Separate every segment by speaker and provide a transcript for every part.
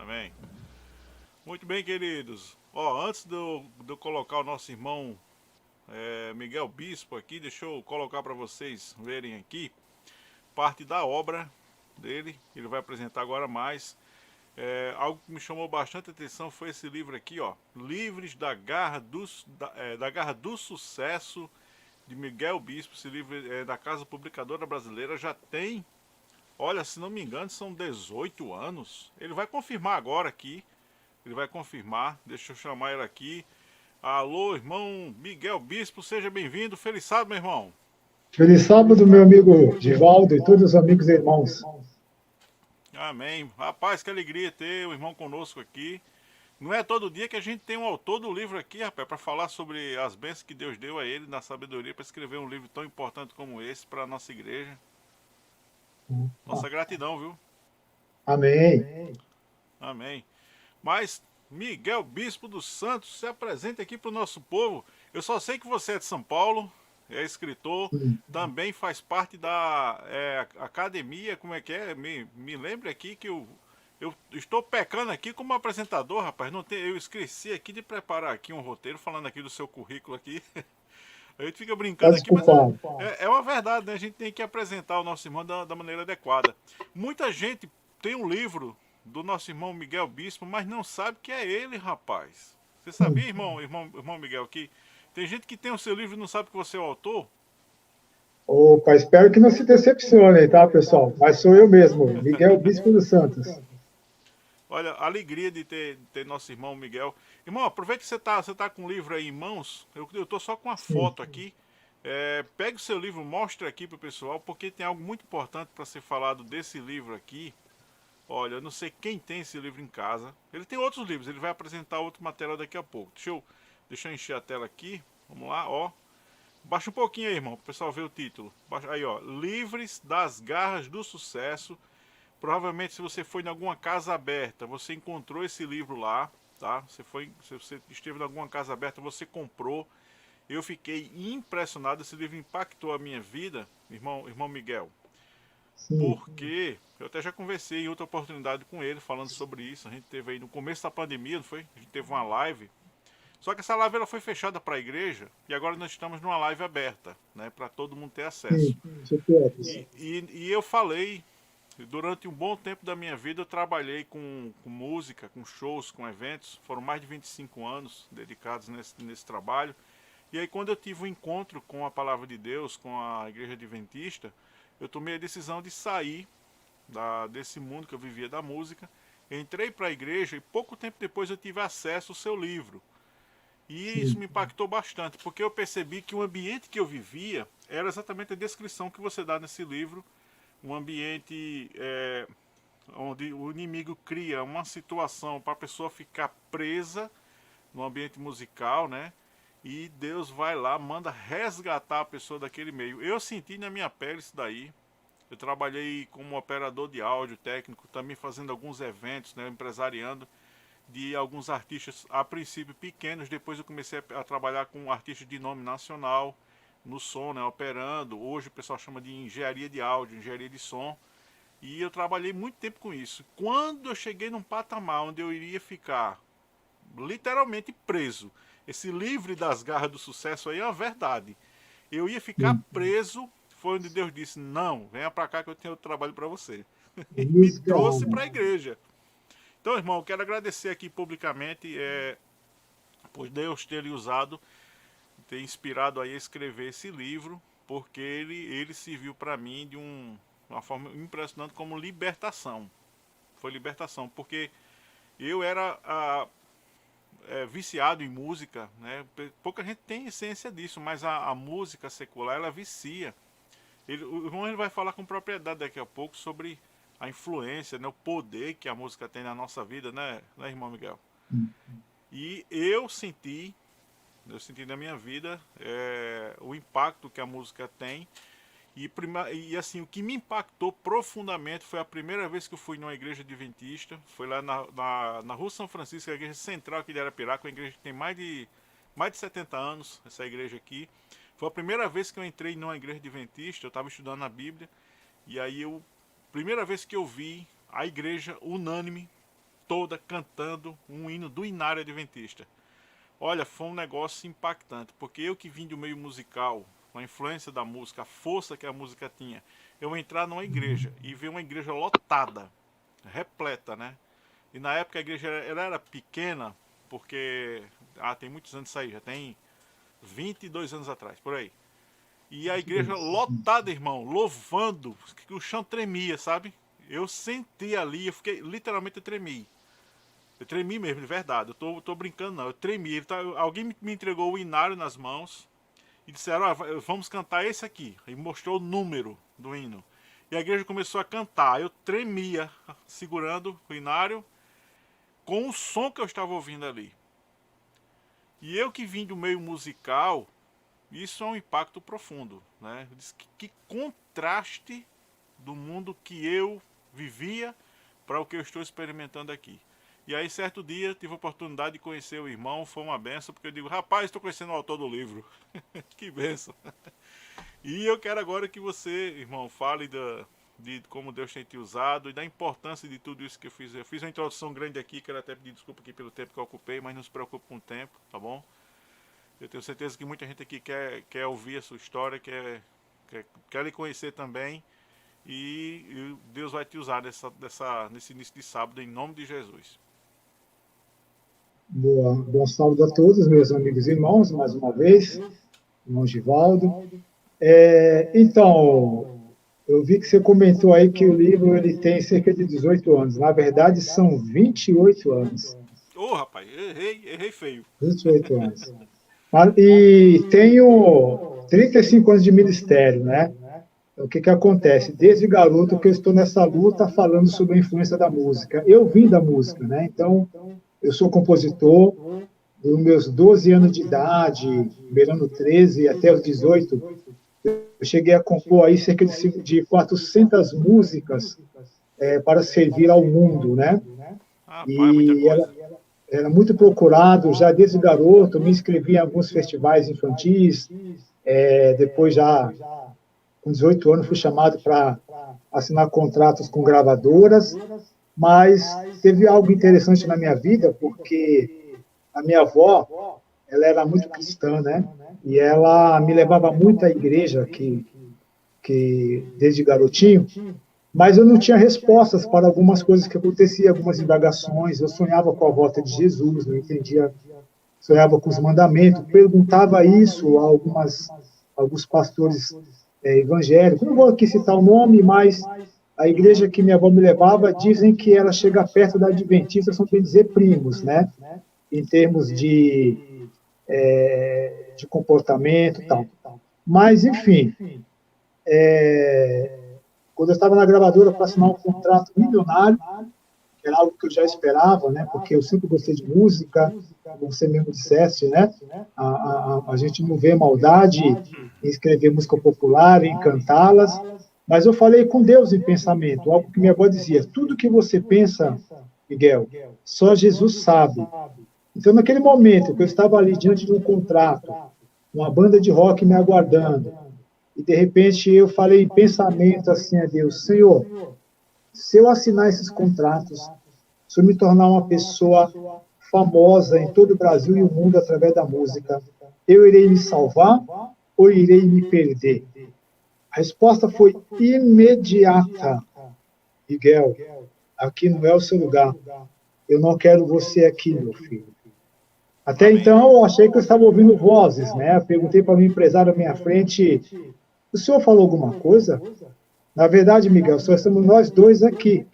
Speaker 1: Amém. Muito bem, queridos. Ó, antes de eu colocar o nosso irmão Miguel Bispo aqui, deixa eu colocar para vocês verem aqui parte da obra dele. Ele vai apresentar agora mais. Algo que me chamou bastante atenção foi esse livro aqui, ó. Livres da Garra do Sucesso, de Miguel Bispo. Esse livro é da Casa Publicadora Brasileira. Já tem, olha, se não me engano, são 18 anos. Ele vai confirmar agora aqui. Ele vai confirmar. Deixa eu chamar ele aqui. Alô, irmão Miguel Bispo, seja bem-vindo. Feliz sábado, meu irmão.
Speaker 2: Feliz sábado, meu amigo Givaldo e todos os amigos e irmãos.
Speaker 1: Amém. Rapaz, que alegria ter o irmão conosco aqui. Não é todo dia que a gente tem um autor do livro aqui, rapaz, para falar sobre as bênçãos que Deus deu a ele na sabedoria para escrever um livro tão importante como esse para a nossa igreja. Nossa gratidão, viu?
Speaker 2: Amém.
Speaker 1: Amém. Mas, Miguel Bispo dos Santos, se apresente aqui para o nosso povo. Eu só sei que você é de São Paulo, é escritor,
Speaker 2: Sim.
Speaker 1: também faz parte da academia, como é que é? Me lembre aqui que eu estou pecando aqui como apresentador, rapaz. Não tem, eu esqueci aqui de preparar aqui um roteiro falando aqui do seu currículo aqui. A gente fica
Speaker 2: Está
Speaker 1: brincando aqui, mas
Speaker 2: desculpado.
Speaker 1: é uma verdade, né? A gente tem que apresentar o nosso irmão da maneira adequada. Muita gente tem um livro do nosso irmão Miguel Bispo, mas não sabe que é ele, rapaz. Você sabia,
Speaker 2: Sim.
Speaker 1: irmão Miguel, que tem gente que tem o seu livro e não sabe que você é o autor?
Speaker 2: Opa, espero que não se decepcione, tá, pessoal? Mas sou eu mesmo, Miguel Bispo dos Santos.
Speaker 1: Olha, a alegria de ter nosso irmão Miguel. Irmão, aproveita que você tá com o livro aí em mãos. Eu tô só com a
Speaker 2: Sim.
Speaker 1: foto aqui. Pegue o seu livro, mostre aqui pro pessoal, porque tem algo muito importante para ser falado desse livro aqui. Olha, eu não sei quem tem esse livro em casa. Ele tem outros livros, ele vai apresentar outro material daqui a pouco. Deixa eu encher a tela aqui. Vamos lá, ó. Baixa um pouquinho aí, irmão, para o pessoal ver o título. Aí, ó. Livres das Garras do Sucesso. Provavelmente, se você foi em alguma casa aberta, você encontrou esse livro lá, tá? Se você esteve em alguma casa aberta, você comprou. Eu fiquei impressionado. Esse livro impactou a minha vida, irmão Miguel.
Speaker 2: Sim.
Speaker 1: Porque eu até já conversei em outra oportunidade com ele falando sobre isso. A gente teve aí no começo da pandemia, não foi? A gente teve uma live. Só que essa live ela foi fechada para a igreja e agora nós estamos numa live aberta, né, para todo mundo ter acesso.
Speaker 2: Sim. Super.
Speaker 1: E eu falei, durante um bom tempo da minha vida eu trabalhei com música, com shows, com eventos. Foram mais de 25 anos dedicados nesse trabalho. E aí quando eu tive um encontro com a palavra de Deus, com a igreja adventista, eu tomei a decisão de sair desse mundo que eu vivia da música. Entrei para a igreja e pouco tempo depois eu tive acesso ao seu livro. E isso
Speaker 2: Sim.
Speaker 1: me impactou bastante, porque eu percebi que o ambiente que eu vivia era exatamente a descrição que você dá nesse livro. Um ambiente onde o inimigo cria uma situação para a pessoa ficar presa no ambiente musical, né? E Deus vai lá, manda resgatar a pessoa daquele meio. Eu senti na minha pele isso daí. Eu trabalhei como operador de áudio técnico, também fazendo alguns eventos, né, empresariando de alguns artistas, a princípio pequenos. Depois eu comecei a trabalhar com artistas de nome nacional no som, né, operando. Hoje o pessoal chama de engenharia de áudio, engenharia de som. E eu trabalhei muito tempo com isso. Quando eu cheguei num patamar onde eu iria ficar literalmente preso, esse livre das garras do sucesso aí é uma verdade. Eu ia ficar
Speaker 2: Sim.
Speaker 1: preso, foi onde Deus disse: não, venha para cá que eu tenho outro trabalho para você. E me trouxe
Speaker 2: Legal.
Speaker 1: para a igreja. Então, irmão, eu quero agradecer aqui publicamente por Deus ter lhe usado, ter inspirado aí a escrever esse livro, porque ele serviu para mim de uma forma impressionante como libertação. Foi libertação, porque eu era viciado em música, né? Pouca gente tem essência disso, mas a música secular ela vicia. O irmão ele vai falar com propriedade daqui a pouco sobre a influência, né, o poder que a música tem na nossa vida, né, irmão Miguel? E eu senti na minha vida o impacto que a música tem. E assim, o que me impactou profundamente foi a primeira vez que eu fui numa igreja adventista. Foi lá na Rua São Francisco, a igreja central aqui de Arapiraca, uma igreja que tem mais de 70 anos, essa igreja aqui. Foi a primeira vez que eu entrei numa igreja adventista, eu estava estudando a Bíblia. E aí, primeira vez que eu vi a igreja unânime, toda cantando um hino do Inário Adventista. Olha, foi um negócio impactante, porque eu que vim do meio musical, com a influência da música, a força que a música tinha, eu entrar numa igreja e ver uma igreja lotada, repleta, né? E na época a igreja ela era pequena, porque tem muitos anos isso aí, já tem 22 anos atrás, por aí. E a igreja lotada, irmão, louvando, que o chão tremia, sabe? Eu senti ali, eu fiquei, literalmente eu tremi. Eu tremi mesmo, de verdade, eu tô brincando não, eu tremi. Alguém me entregou o inário nas mãos e disseram, vamos cantar esse aqui. E mostrou o número do hino. E a igreja começou a cantar, eu tremia, segurando o inário, com o som que eu estava ouvindo ali. E eu que vim do meio musical, isso é um impacto profundo, né? Que contraste do mundo que eu vivia para o que eu estou experimentando aqui. E aí, certo dia, tive a oportunidade de conhecer o irmão, foi uma benção, porque eu digo, rapaz, estou conhecendo o autor do livro. Que benção. E eu quero agora que você, irmão, fale de como Deus tem te usado e da importância de tudo isso que eu fiz. Eu fiz uma introdução grande aqui, quero até pedir desculpa aqui pelo tempo que eu ocupei, mas não se preocupe com o tempo, tá bom? Eu tenho certeza que muita gente aqui quer ouvir a sua história, quer lhe conhecer também. E Deus vai te usar nesse início de sábado, em nome de Jesus.
Speaker 2: Bom sábado a todos, meus amigos e irmãos, mais uma vez, irmão Givaldo. Então, eu vi que você comentou aí que o livro ele tem cerca de 18 anos. Na verdade, são 28 anos.
Speaker 1: Rapaz, errei feio.
Speaker 2: 28 anos. E tenho 35 anos de ministério, né? Então, o que acontece? Desde garoto que eu estou nessa luta falando sobre a influência da música. Eu vim da música, né? Então, eu sou compositor. Dos meus 12 anos de idade, beirando 13 até os 18, eu cheguei a compor aí cerca de 400 músicas para servir ao mundo, né? E era muito procurado, já desde garoto, me inscrevi em alguns festivais infantis, depois já, com 18 anos, fui chamado para assinar contratos com gravadoras, mas teve algo interessante na minha vida, porque a minha avó, ela era muito cristã, né? E ela me levava muito à igreja, que desde garotinho, mas eu não tinha respostas para algumas coisas que aconteciam, algumas indagações. Eu sonhava com a volta de Jesus, não entendia, sonhava com os mandamentos, perguntava isso a alguns pastores evangélicos. Não vou aqui citar o nome, mas a igreja que minha avó me levava, dizem que ela chega perto da Adventista, são bem dizer primos, né? Em termos de comportamento e tal. Mas, enfim, quando eu estava na gravadora para assinar um contrato milionário, que era algo que eu já esperava, né? Porque eu sempre gostei de música, como você mesmo disseste, né? A gente não vê maldade em escrever música popular, em cantá-las, mas eu falei com Deus em pensamento, algo que minha avó dizia, tudo que você pensa, Miguel, só Jesus sabe. Então, naquele momento que eu estava ali diante de um contrato, uma banda de rock me aguardando, e de repente eu falei em pensamento assim a Deus, Senhor, se eu assinar esses contratos, se eu me tornar uma pessoa famosa em todo o Brasil e o mundo através da música, eu irei me salvar ou irei me perder? A resposta foi imediata. Miguel, aqui não é o seu lugar. Eu não quero você aqui, meu filho. Até então, eu achei que eu estava ouvindo vozes, né? Eu perguntei para o meu empresário à minha frente, o senhor falou alguma coisa? Na verdade, Miguel, só estamos nós dois aqui.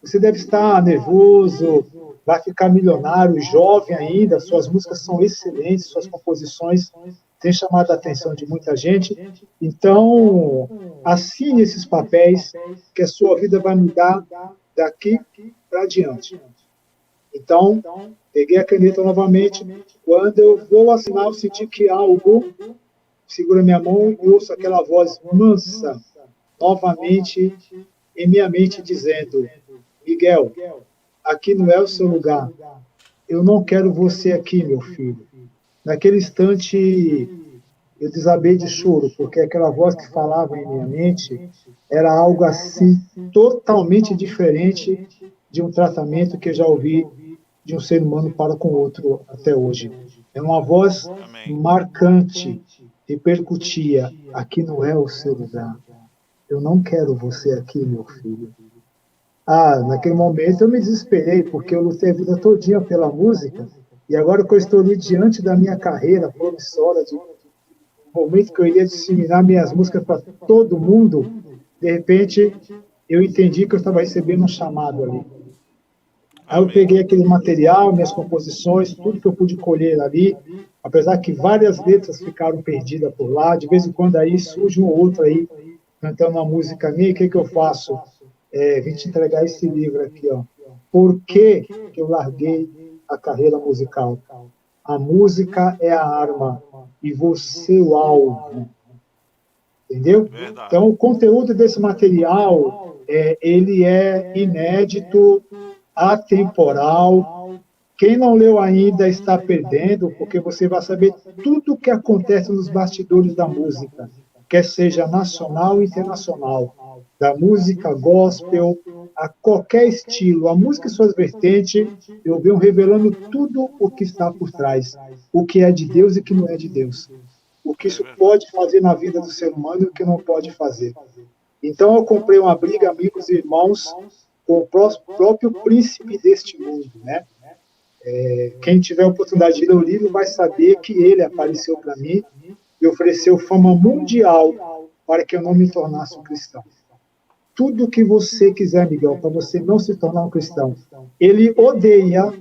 Speaker 2: Você deve estar nervoso, vai ficar milionário, jovem ainda, suas músicas são excelentes, suas composições têm chamado a atenção de muita gente. Então, assine esses papéis, que a sua vida vai mudar daqui para diante. Então, peguei a caneta novamente. Quando eu vou assinar, eu senti que algo segura minha mão e ouço aquela voz mansa, novamente em minha mente, dizendo, Miguel, aqui não é o seu lugar. Eu não quero você aqui, meu filho. Naquele instante, eu desabei de choro, porque aquela voz que falava em minha mente era algo assim, totalmente diferente de um tratamento que eu já ouvi de um ser humano para com outro até hoje. É uma voz
Speaker 1: Amém.
Speaker 2: marcante, repercutia: aqui não é o seu lugar. Eu não quero você aqui, meu filho. Ah, naquele momento eu me desesperei, porque eu lutei a vida todinha pela música, e agora que eu estou ali diante da minha carreira promissória, de um momento que eu iria disseminar minhas músicas para todo mundo, de repente eu entendi que eu estava recebendo um chamado ali. Aí eu
Speaker 1: Amém.
Speaker 2: peguei aquele material, minhas composições, tudo que eu pude colher ali, apesar que várias letras ficaram perdidas por lá, de vez em quando aí surge um ou outro aí, cantando uma música minha, e o que eu faço? Vim te entregar esse livro aqui, ó. Por que eu larguei a carreira musical? A música é a arma e você o alvo, entendeu?
Speaker 1: Verdade.
Speaker 2: Então, o conteúdo desse material, ele é inédito, atemporal. Quem não leu ainda está perdendo, porque você vai saber tudo o que acontece nos bastidores da música, quer seja nacional ou internacional, da música gospel, a qualquer estilo, a música e suas vertentes, eu venho revelando tudo o que está por trás, o que é de Deus e o que não é de Deus, o que
Speaker 1: É
Speaker 2: isso
Speaker 1: verdade.
Speaker 2: pode fazer na vida do ser humano e o que não pode fazer. Então, eu comprei uma briga, amigos e irmãos, com o próprio príncipe deste mundo, né? Quem tiver a oportunidade de ler o livro vai saber que ele apareceu para mim e ofereceu fama mundial para que eu não me tornasse um cristão. Tudo o que você quiser, Miguel, para você não se tornar um cristão. Ele odeia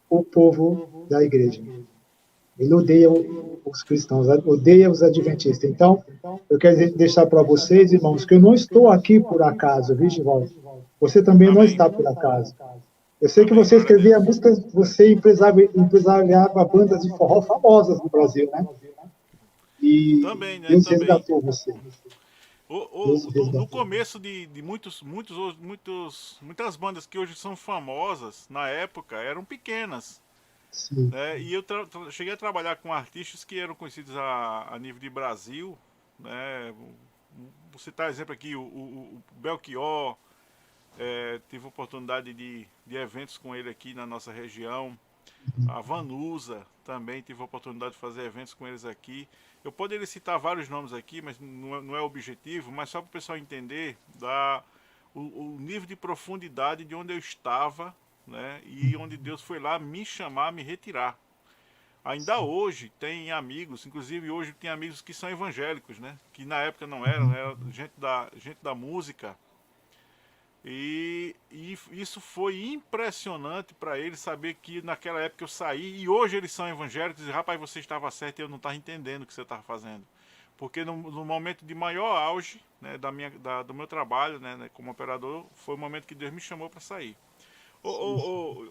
Speaker 2: o povo da igreja. Ele odeia os cristãos, odeia os adventistas. Então, eu quero deixar para vocês, irmãos, que eu não estou aqui por acaso, viu, Givaldo? Você também não
Speaker 1: Amém.
Speaker 2: está por acaso. Eu sei que
Speaker 1: Amém.
Speaker 2: você
Speaker 1: Glória a
Speaker 2: escrevia
Speaker 1: Deus.
Speaker 2: músicas, você empresariava bandas de forró famosas no Brasil, né? E
Speaker 1: Também, né?
Speaker 2: Deus
Speaker 1: Também.
Speaker 2: resgatou você. Deus
Speaker 1: No
Speaker 2: resgatou.
Speaker 1: começo de muitas bandas que hoje são famosas, na época, eram pequenas.
Speaker 2: Sim.
Speaker 1: Né? E eu cheguei a trabalhar com artistas que eram conhecidos a nível de Brasil. Né? Vou citar exemplo aqui, o Belchior, tive oportunidade de eventos com ele aqui na nossa região. A Vanusa também tive a oportunidade de fazer eventos com eles aqui. Eu poderia citar vários nomes aqui, mas não é o objetivo, mas só para o pessoal entender o nível de profundidade de onde eu estava, né, e onde Deus foi lá me chamar, me retirar. Ainda hoje tem amigos, inclusive hoje tem amigos que são evangélicos, né, que na época não eram, era gente da música. E isso foi impressionante para eles saber que naquela época eu saí e hoje eles são evangélicos e rapaz, você estava certo e eu não estava entendendo o que você estava fazendo. Porque no momento de maior auge, né, do meu trabalho, né, como operador, foi o momento que Deus me chamou para sair.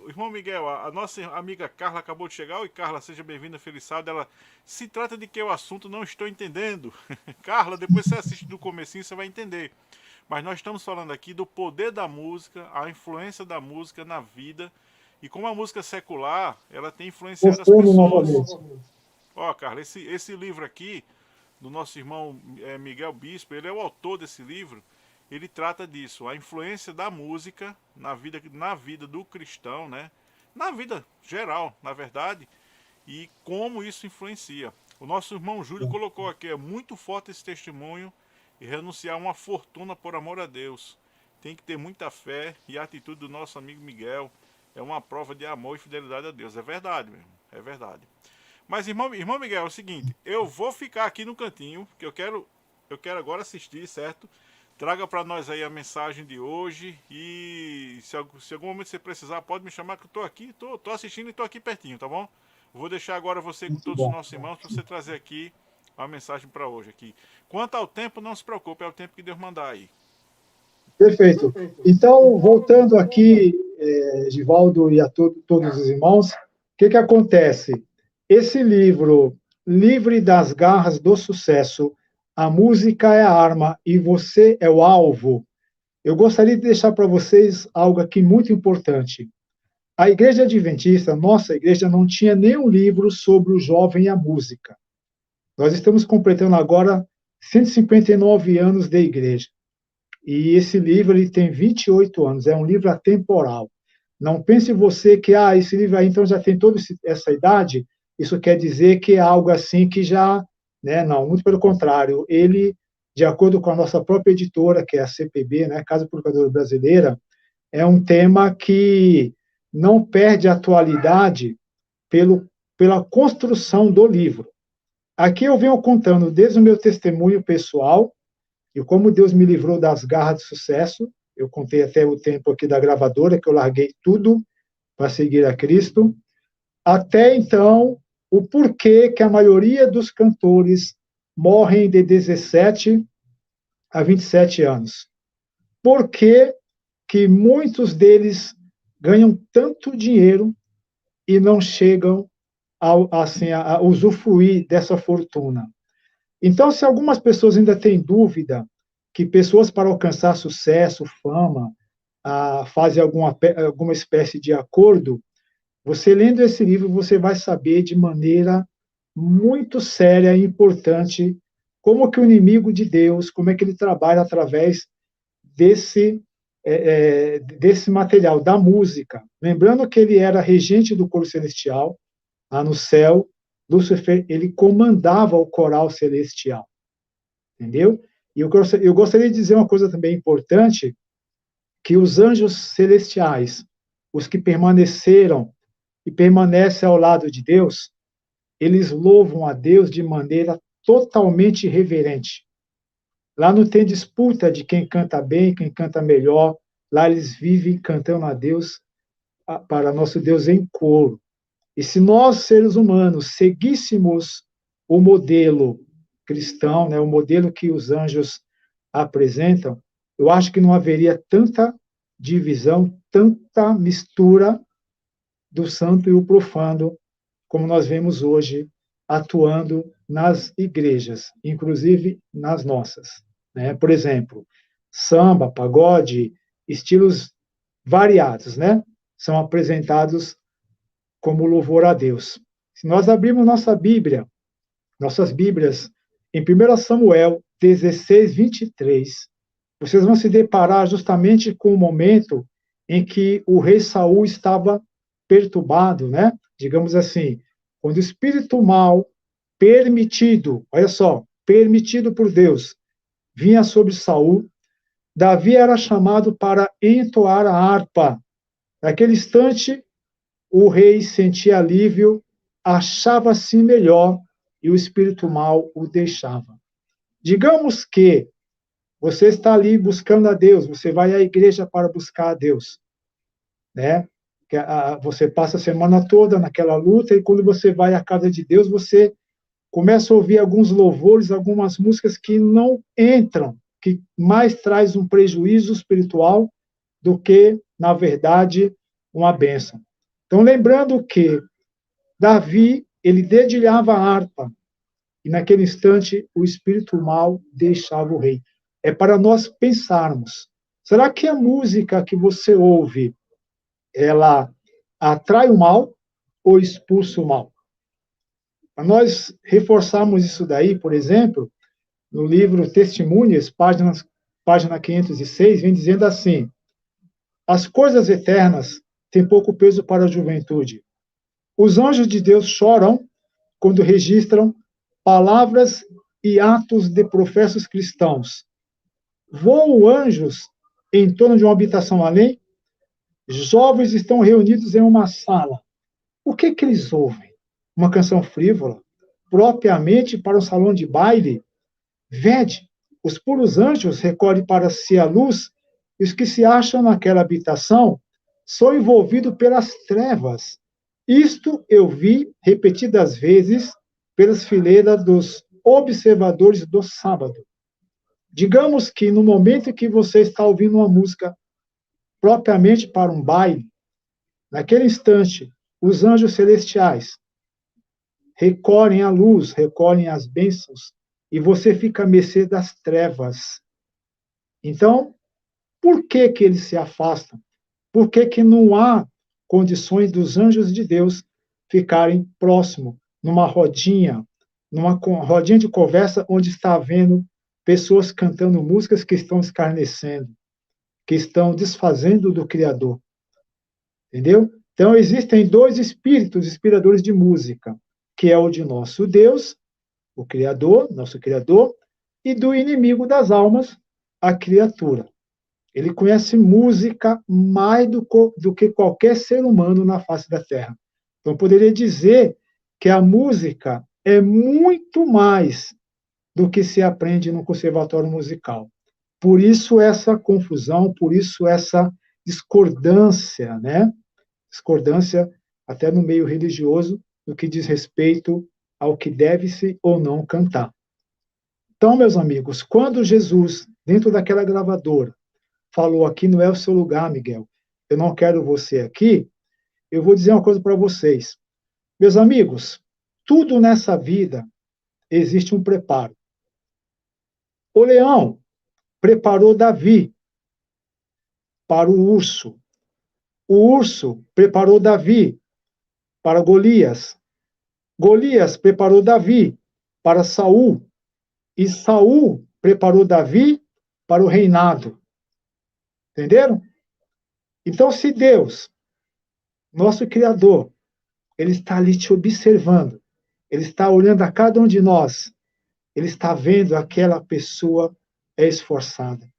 Speaker 1: Irmão Miguel, a nossa amiga Carla acabou de chegar. Oi, Carla, seja bem-vinda, feliz sábado. Ela, se trata de que o assunto não estou entendendo. Carla, depois você assiste do comecinho, você vai entender. Mas nós estamos falando aqui do poder da música, a influência da música na vida. E como a música secular, ela tem influenciado as
Speaker 2: Gostando
Speaker 1: pessoas.
Speaker 2: novamente.
Speaker 1: Ó, Carla, esse livro aqui, do nosso irmão Miguel Bispo, ele é o autor desse livro. Ele trata disso, a influência da música na vida do cristão, né? Na vida geral, na verdade, e como isso influencia. O nosso irmão Júlio colocou aqui, é muito forte esse testemunho e renunciar a uma fortuna por amor a Deus. Tem que ter muita fé e a atitude do nosso amigo Miguel é uma prova de amor e fidelidade a Deus. É verdade mesmo, é verdade. Mas irmão Miguel, é o seguinte, eu vou ficar aqui no cantinho, que eu quero agora assistir, certo? Traga para nós aí a mensagem de hoje e se algum momento você precisar, pode me chamar que eu estou aqui, tô assistindo e estou aqui pertinho, tá bom? Vou deixar agora você com
Speaker 2: Muito
Speaker 1: todos os
Speaker 2: bom.
Speaker 1: nossos irmãos para você trazer aqui a mensagem para hoje aqui. Quanto ao tempo, não se preocupe, é o tempo que Deus mandar aí.
Speaker 2: Perfeito. Então, voltando aqui, Givaldo e a todos os irmãos, o que acontece? Esse livro, Livre das Garras do Sucesso, a música é a arma e você é o alvo. Eu gostaria de deixar para vocês algo aqui muito importante. A Igreja Adventista, nossa igreja, não tinha nenhum livro sobre o jovem e a música. Nós estamos completando agora 159 anos de igreja. E esse livro ele tem 28 anos, é um livro atemporal. Não pense você que, esse livro aí então já tem toda essa idade, isso quer dizer que é algo assim que já, né? Não, muito pelo contrário. Ele, de acordo com a nossa própria editora, que é a CPB, né, Casa Publicadora Brasileira, é um tema que não perde a atualidade pela construção do livro. Aqui eu venho contando desde o meu testemunho pessoal, e como Deus me livrou das garras de sucesso. Eu contei até o tempo aqui da gravadora, que eu larguei tudo para seguir a Cristo, até então, o porquê que a maioria dos cantores morrem de 17 a 27 anos. Por que muitos deles ganham tanto dinheiro e não chegam a usufruir dessa fortuna? Então, se algumas pessoas ainda têm dúvida que pessoas para alcançar sucesso, fama, fazem alguma espécie de acordo, você lendo esse livro, você vai saber de maneira muito séria e importante como que o inimigo de Deus, como é que ele trabalha através desse material, da música. Lembrando que ele era regente do coro celestial, lá no céu, Lúcifer, ele comandava o coral celestial, entendeu? E eu gostaria de dizer uma coisa também importante, que os anjos celestiais, os que permaneceram e permanecem ao lado de Deus, eles louvam a Deus de maneira totalmente reverente. Lá não tem disputa de quem canta bem, quem canta melhor. Lá eles vivem cantando a Deus, para nosso Deus em coro. E se nós, seres humanos, seguíssemos o modelo cristão, né, o modelo que os anjos apresentam, eu acho que não haveria tanta divisão, tanta mistura do santo e o profano, como nós vemos hoje atuando nas igrejas, inclusive nas nossas, né? Por exemplo, samba, pagode, estilos variados, né? São apresentados como louvor a Deus. Se nós abrirmos nossas Bíblias, em 1 Samuel 16, 23, vocês vão se deparar justamente com o momento em que o rei Saul estava perturbado, né? Digamos assim, quando o espírito mal permitido, olha só, permitido por Deus, vinha sobre Saul, Davi era chamado para entoar a harpa. Naquele instante, o rei sentia alívio, achava-se melhor e o espírito mal o deixava. Digamos que você está ali buscando a Deus, você vai à igreja para buscar a Deus, né? Você passa a semana toda naquela luta e quando você vai à casa de Deus, você começa a ouvir alguns louvores, algumas músicas que não entram, que mais traz um prejuízo espiritual do que, na verdade, uma bênção. Então, lembrando que Davi, ele dedilhava a harpa, e naquele instante o espírito mal deixava o rei. É para nós pensarmos, será que a música que você ouve, ela atrai o mal ou expulsa o mal? Para nós reforçarmos isso daí, por exemplo, no livro Testemunhas, página 506, vem dizendo assim: as coisas eternas têm pouco peso para a juventude. Os anjos de Deus choram quando registram palavras e atos de professos cristãos. Voam anjos em torno de uma habitação além? Jovens estão reunidos em uma sala. O que eles ouvem? Uma canção frívola? Propriamente para um salão de baile? Vede, os puros anjos recolhem para si a luz, e os que se acham naquela habitação são envolvidos pelas trevas. Isto eu vi repetidas vezes pelas fileiras dos observadores do sábado. Digamos que no momento em que você está ouvindo uma música propriamente para um baile, naquele instante, os anjos celestiais recolhem a luz, recolhem as bênçãos, e você fica à mercê das trevas. Então, por que eles se afastam? Por que não há condições dos anjos de Deus ficarem próximo, numa rodinha de conversa onde está havendo pessoas cantando músicas que estão escarnecendo, que estão desfazendo do Criador? Entendeu? Então, existem dois espíritos inspiradores de música, que é o de nosso Deus, o Criador, nosso Criador, e do inimigo das almas, a criatura. Ele conhece música mais do que qualquer ser humano na face da Terra. Então, poderia dizer que a música é muito mais do que se aprende no conservatório musical. Por isso essa confusão, por isso essa discordância, né? Discordância até no meio religioso, no que diz respeito ao que deve-se ou não cantar. Então, meus amigos, quando Jesus, dentro daquela gravadora, falou aqui não é o seu lugar, Miguel, eu não quero você aqui, eu vou dizer uma coisa para vocês. Meus amigos, tudo nessa vida existe um preparo. O leão preparou Davi para o urso. O urso preparou Davi para Golias. Golias preparou Davi para Saul. E Saul preparou Davi para o reinado. Entenderam? Então, se Deus, nosso Criador, ele está ali te observando, ele está olhando a cada um de nós, ele está vendo aquela pessoa é esforçada.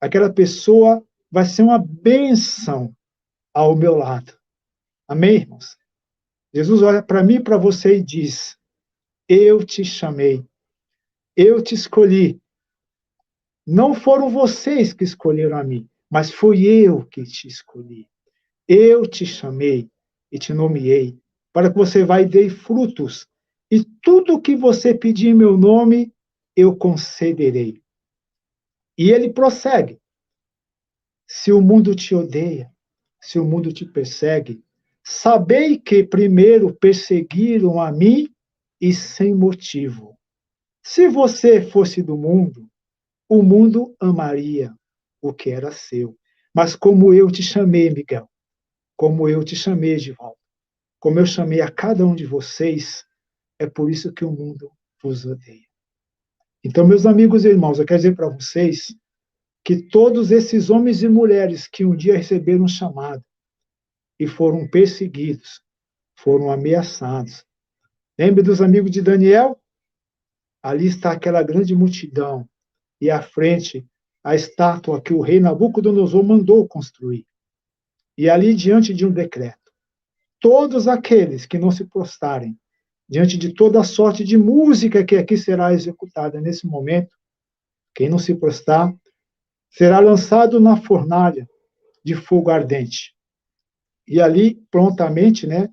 Speaker 2: Aquela pessoa vai ser uma bênção ao meu lado. Amém, irmãos? Jesus olha para mim e para você e diz: eu te chamei, eu te escolhi. Não foram vocês que escolheram a mim, mas fui eu que te escolhi. Eu te chamei e te nomeei para que você vá e dê frutos. E tudo que você pedir em meu nome, eu concederei. E ele prossegue. Se o mundo te odeia, se o mundo te persegue, sabei que primeiro perseguiram a mim e sem motivo. Se você fosse do mundo, o mundo amaria o que era seu. Mas como eu te chamei, Miguel, como eu te chamei, Edivaldo, como eu chamei a cada um de vocês, é por isso que o mundo vos odeia. Então, meus amigos e irmãos, eu quero dizer para vocês que todos esses homens e mulheres que um dia receberam um chamado e foram perseguidos, foram ameaçados. Lembre dos amigos de Daniel? Ali está aquela grande multidão e à frente a estátua que o rei Nabucodonosor mandou construir. E ali, diante de um decreto, todos aqueles que não se prostrarem diante de toda a sorte de música que aqui será executada nesse momento, quem não se prostrar será lançado na fornalha de fogo ardente. E ali, prontamente, né,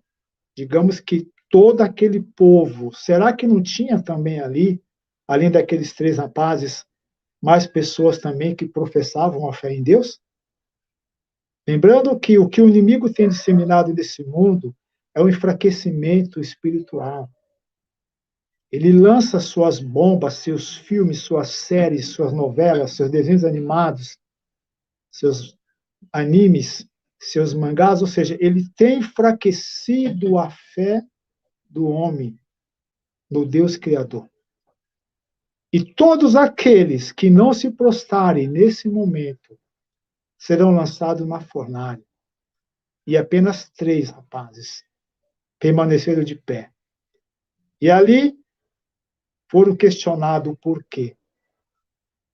Speaker 2: digamos que todo aquele povo, será que não tinha também ali, além daqueles 3 rapazes, mais pessoas também que professavam a fé em Deus? Lembrando que o inimigo tem disseminado nesse mundo é o enfraquecimento espiritual. Ele lança suas bombas, seus filmes, suas séries, suas novelas, seus desenhos animados, seus animes, seus mangás, ou seja, ele tem enfraquecido a fé do homem, no Deus Criador. E todos aqueles que não se prostrarem nesse momento serão lançados na fornalha. E apenas 3 rapazes permaneceram de pé. E ali foram questionados o porquê.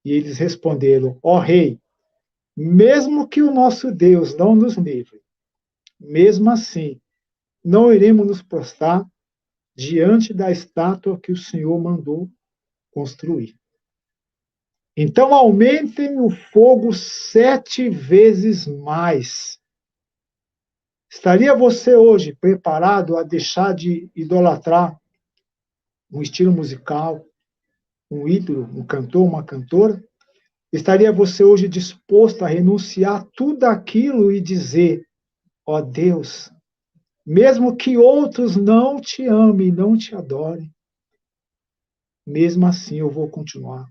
Speaker 2: E eles responderam: ó rei, mesmo que o nosso Deus não nos livre, mesmo assim, não iremos nos prostrar diante da estátua que o Senhor mandou construir. Então, aumentem o fogo 7 vezes mais. Estaria você hoje preparado a deixar de idolatrar um estilo musical, um ídolo, um cantor, uma cantora? Estaria você hoje disposto a renunciar a tudo aquilo e dizer: ó Deus, mesmo que outros não te amem, não te adorem, mesmo assim eu vou continuar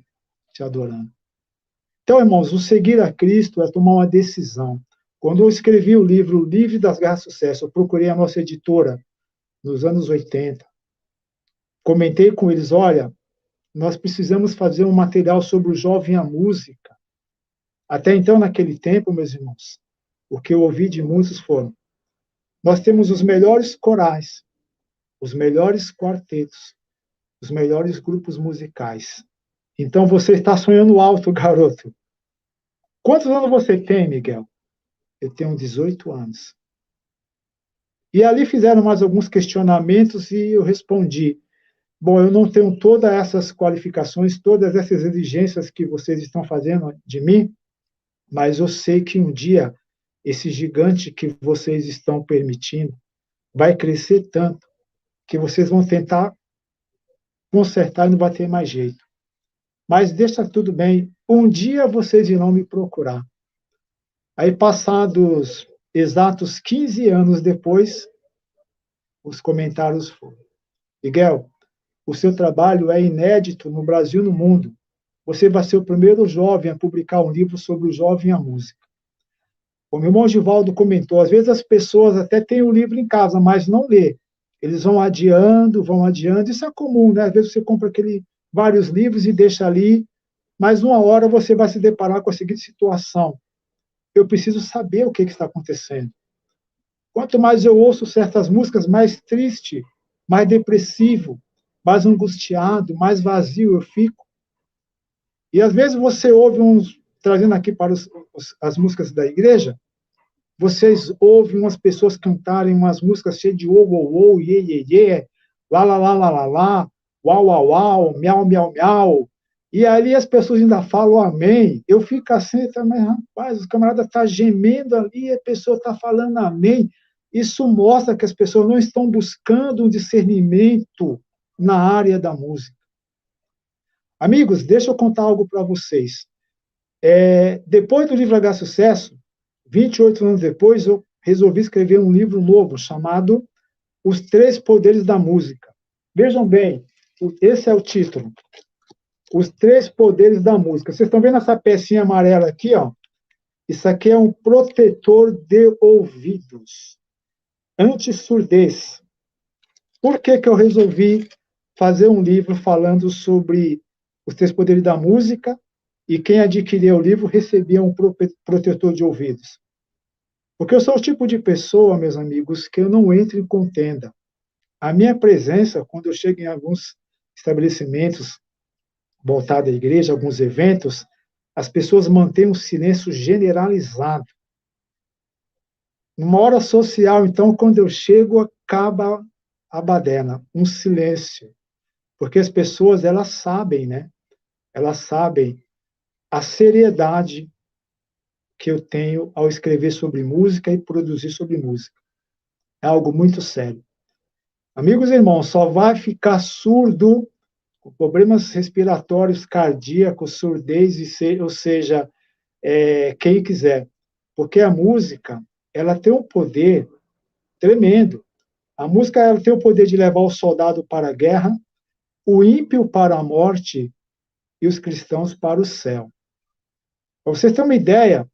Speaker 2: te adorando. Então, irmãos, o seguir a Cristo é tomar uma decisão. Quando eu escrevi o livro Livre das Garras do Sucesso, eu procurei a nossa editora nos anos 80. Comentei com eles: olha, nós precisamos fazer um material sobre o jovem e a música. Até então, naquele tempo, meus irmãos, o que eu ouvi de muitos foram: Nós temos os melhores corais, os melhores quartetos, os melhores grupos musicais. Então você está sonhando alto, garoto. Quantos anos você tem, Miguel? Eu tenho 18 anos. E ali fizeram mais alguns questionamentos e eu respondi: bom, eu não tenho todas essas qualificações, todas essas exigências que vocês estão fazendo de mim, mas eu sei que um dia esse gigante que vocês estão permitindo vai crescer tanto que vocês vão tentar consertar e não vai ter mais jeito. Mas deixa tudo bem, um dia vocês irão me procurar. Aí, passados exatos 15 anos depois, os comentários foram: Miguel, o seu trabalho é inédito no Brasil e no mundo. Você vai ser o primeiro jovem a publicar um livro sobre o jovem e a música. O meu irmão Givaldo comentou, às vezes as pessoas até têm o livro em casa, mas não lê. Eles vão adiando, isso é comum, né? Às vezes você compra vários livros e deixa ali, mas uma hora você vai se deparar com a seguinte situação: eu preciso saber o que está acontecendo. Quanto mais eu ouço certas músicas, mais triste, mais depressivo, mais angustiado, mais vazio eu fico. E às vezes você ouve trazendo aqui para as músicas da igreja, vocês ouvem umas pessoas cantarem umas músicas cheias de ou, ou, ou, iê, iê, iê, lá, lá, lá, lá, lá, lá, uau, uau, uau, miau, miau, miau. E ali as pessoas ainda falam amém. Eu fico assim, mas rapaz, os camaradas estão gemendo ali, a pessoa está falando amém. Isso mostra que as pessoas não estão buscando um discernimento na área da música. Amigos, deixa eu contar algo para vocês. Depois do livro H Sucesso, 28 anos depois, eu resolvi escrever um livro novo chamado Os Três Poderes da Música. Vejam bem, esse é o título. Os Três Poderes da Música. Vocês estão vendo essa pecinha amarela aqui, ó? Isso aqui é um protetor de ouvidos, anti-surdez. Por que eu resolvi fazer um livro falando sobre os três poderes da música e quem adquiria o livro recebia um protetor de ouvidos? Porque eu sou o tipo de pessoa, meus amigos, que eu não entro em contenda. A minha presença, quando eu chego em alguns estabelecimentos voltados à igreja, alguns eventos, as pessoas mantêm um silêncio generalizado. Numa hora social, então, quando eu chego, acaba a baderna, um silêncio. Porque as pessoas, elas sabem, né? Elas sabem a seriedade que eu tenho ao escrever sobre música e produzir sobre música. É algo muito sério. Amigos e irmãos, só vai ficar surdo com problemas respiratórios, cardíacos, surdez, ou seja, quem quiser. Porque a música, ela tem um poder tremendo. A música, ela tem o poder de levar o soldado para a guerra, o ímpio para a morte e os cristãos para o céu. Para vocês terem uma ideia,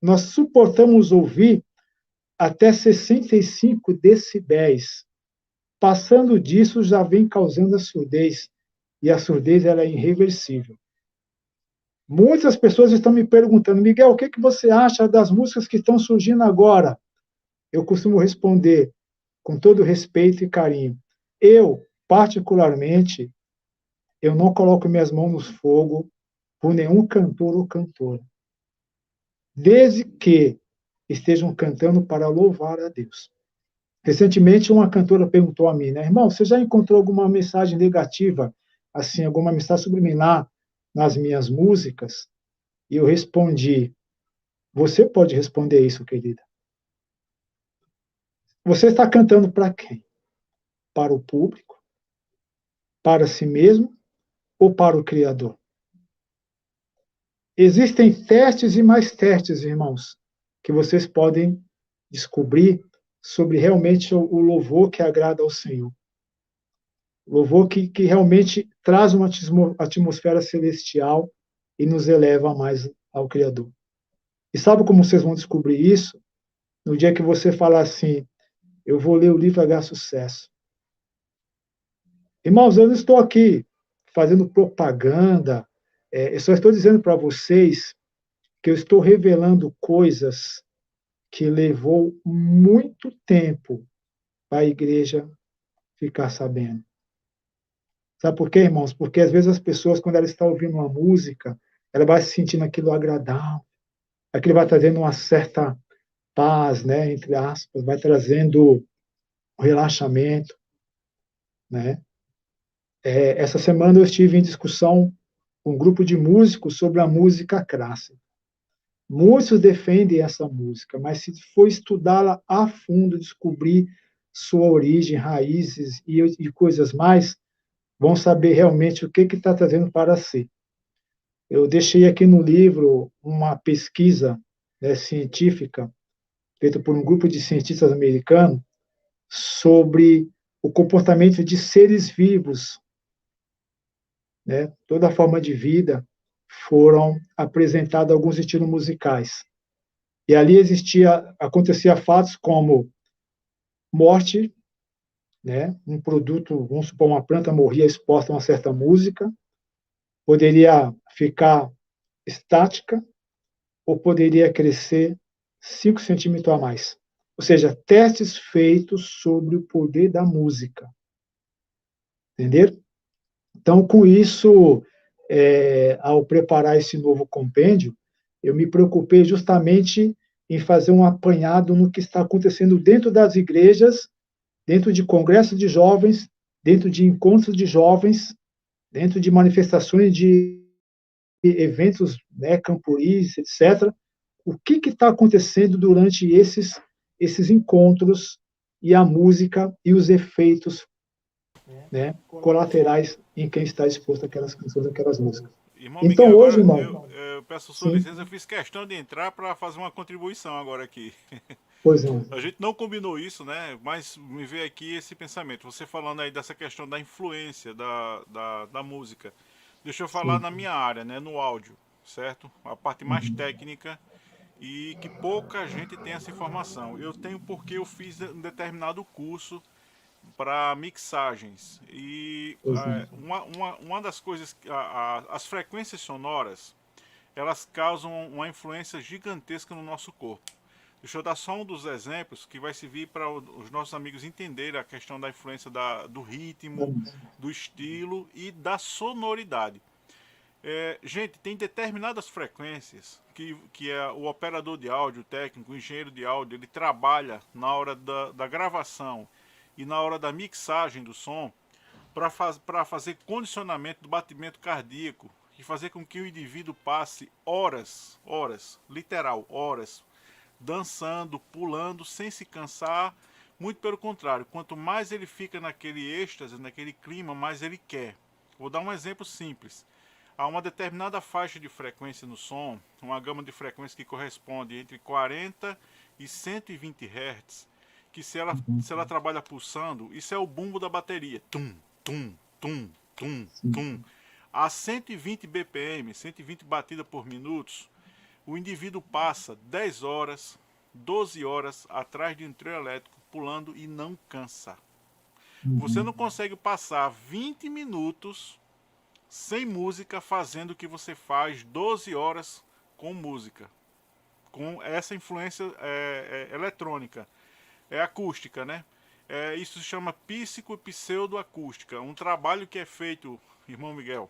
Speaker 2: nós suportamos ouvir até 65 decibéis. Passando disso, já vem causando a surdez. E a surdez, ela é irreversível. Muitas pessoas estão me perguntando: Miguel, o que você acha das músicas que estão surgindo agora? Eu costumo responder com todo respeito e carinho. Eu, particularmente, eu não coloco minhas mãos no fogo por nenhum cantor ou cantora, desde que estejam cantando para louvar a Deus. Recentemente, uma cantora perguntou a mim, né, irmão, você já encontrou alguma mensagem negativa, assim, alguma mensagem subliminar nas minhas músicas? E eu respondi: você pode responder isso, querida. Você está cantando para quem? Para o público? Para si mesmo? Ou para o Criador? Existem testes e mais testes, irmãos, que vocês podem descobrir sobre realmente o louvor que agrada ao Senhor. Louvor que realmente traz uma atmosfera celestial e nos eleva mais ao Criador. E sabe como vocês vão descobrir isso? No dia que você falar assim: eu vou ler o livro H Sucesso. Irmãos, eu não estou aqui fazendo propaganda, eu só estou dizendo para vocês que eu estou revelando coisas que levou muito tempo para a igreja ficar sabendo. Sabe por quê, irmãos? Porque às vezes as pessoas, quando elas estão ouvindo uma música, ela vai se sentindo aquilo agradável, aquilo vai trazendo uma certa paz, né, entre aspas, vai trazendo relaxamento, né? Essa semana eu estive em discussão com um grupo de músicos sobre a música clássica. Muitos defendem essa música, mas se for estudá-la a fundo, descobrir sua origem, raízes e coisas mais, vão saber realmente o que está trazendo para si. Eu deixei aqui no livro uma pesquisa, né, científica, feita por um grupo de cientistas americanos, sobre o comportamento de seres vivos, né? Toda a forma de vida foram apresentados alguns estilos musicais. E ali acontecia fatos como morte, né? Um produto, vamos supor, uma planta morria exposta a uma certa música, poderia ficar estática ou poderia crescer 5 centímetros a mais. Ou seja, testes feitos sobre o poder da música. Entenderam? Então, com isso, ao preparar esse novo compêndio, eu me preocupei justamente em fazer um apanhado no que está acontecendo dentro das igrejas, dentro de congressos de jovens, dentro de encontros de jovens, dentro de manifestações de eventos, né, camporis, etc. O que está acontecendo durante esses encontros e a música e os efeitos, né, colaterais em quem está exposto àquelas canções, àquelas músicas.
Speaker 1: Irmão
Speaker 2: Então,
Speaker 1: Miguel,
Speaker 2: hoje,
Speaker 1: agora
Speaker 2: irmão,
Speaker 1: eu peço sua
Speaker 2: sim,
Speaker 1: licença, eu fiz questão de entrar para fazer uma contribuição agora aqui.
Speaker 2: pois não.
Speaker 1: A gente não combinou isso, né? Mas me veio aqui esse pensamento. Você falando aí dessa questão da influência da música. Deixa eu falar
Speaker 2: Sim.
Speaker 1: na minha área, né? No áudio, certo? A parte mais
Speaker 2: Uhum.
Speaker 1: técnica e que pouca gente tem essa informação. Eu tenho porque eu fiz um determinado curso para mixagens. E
Speaker 2: Pois é.
Speaker 1: uma das coisas, as frequências sonoras, elas causam uma influência gigantesca no nosso corpo. Deixa eu dar só um dos exemplos que vai servir para os nossos amigos entenderem a questão da influência do ritmo, do estilo e da sonoridade. Gente, tem determinadas frequências que o operador de áudio, o técnico, o engenheiro de áudio, ele trabalha na hora da gravação e na hora da mixagem do som para fazer condicionamento do batimento cardíaco e fazer com que o indivíduo passe horas, literal, horas, dançando, pulando, sem se cansar. Muito pelo contrário, quanto mais ele fica naquele êxtase, naquele clima, mais ele quer. Vou dar um exemplo simples. Há uma determinada faixa de frequência no som, uma gama de frequência que corresponde entre 40 e 120 Hz, que se ela trabalha pulsando, isso é o bumbo da bateria. Tum, tum, tum, tum, tum. A 120 BPM, 120 batidas por minutos, o indivíduo passa 10 horas, 12 horas atrás de um trio elétrico pulando e não cansa. Você não consegue passar 20 minutos sem música fazendo o que você faz 12 horas com música, com essa influência eletrônica, acústica, né? Isso se chama psico-pseudoacústica, um trabalho que é feito, irmão Miguel,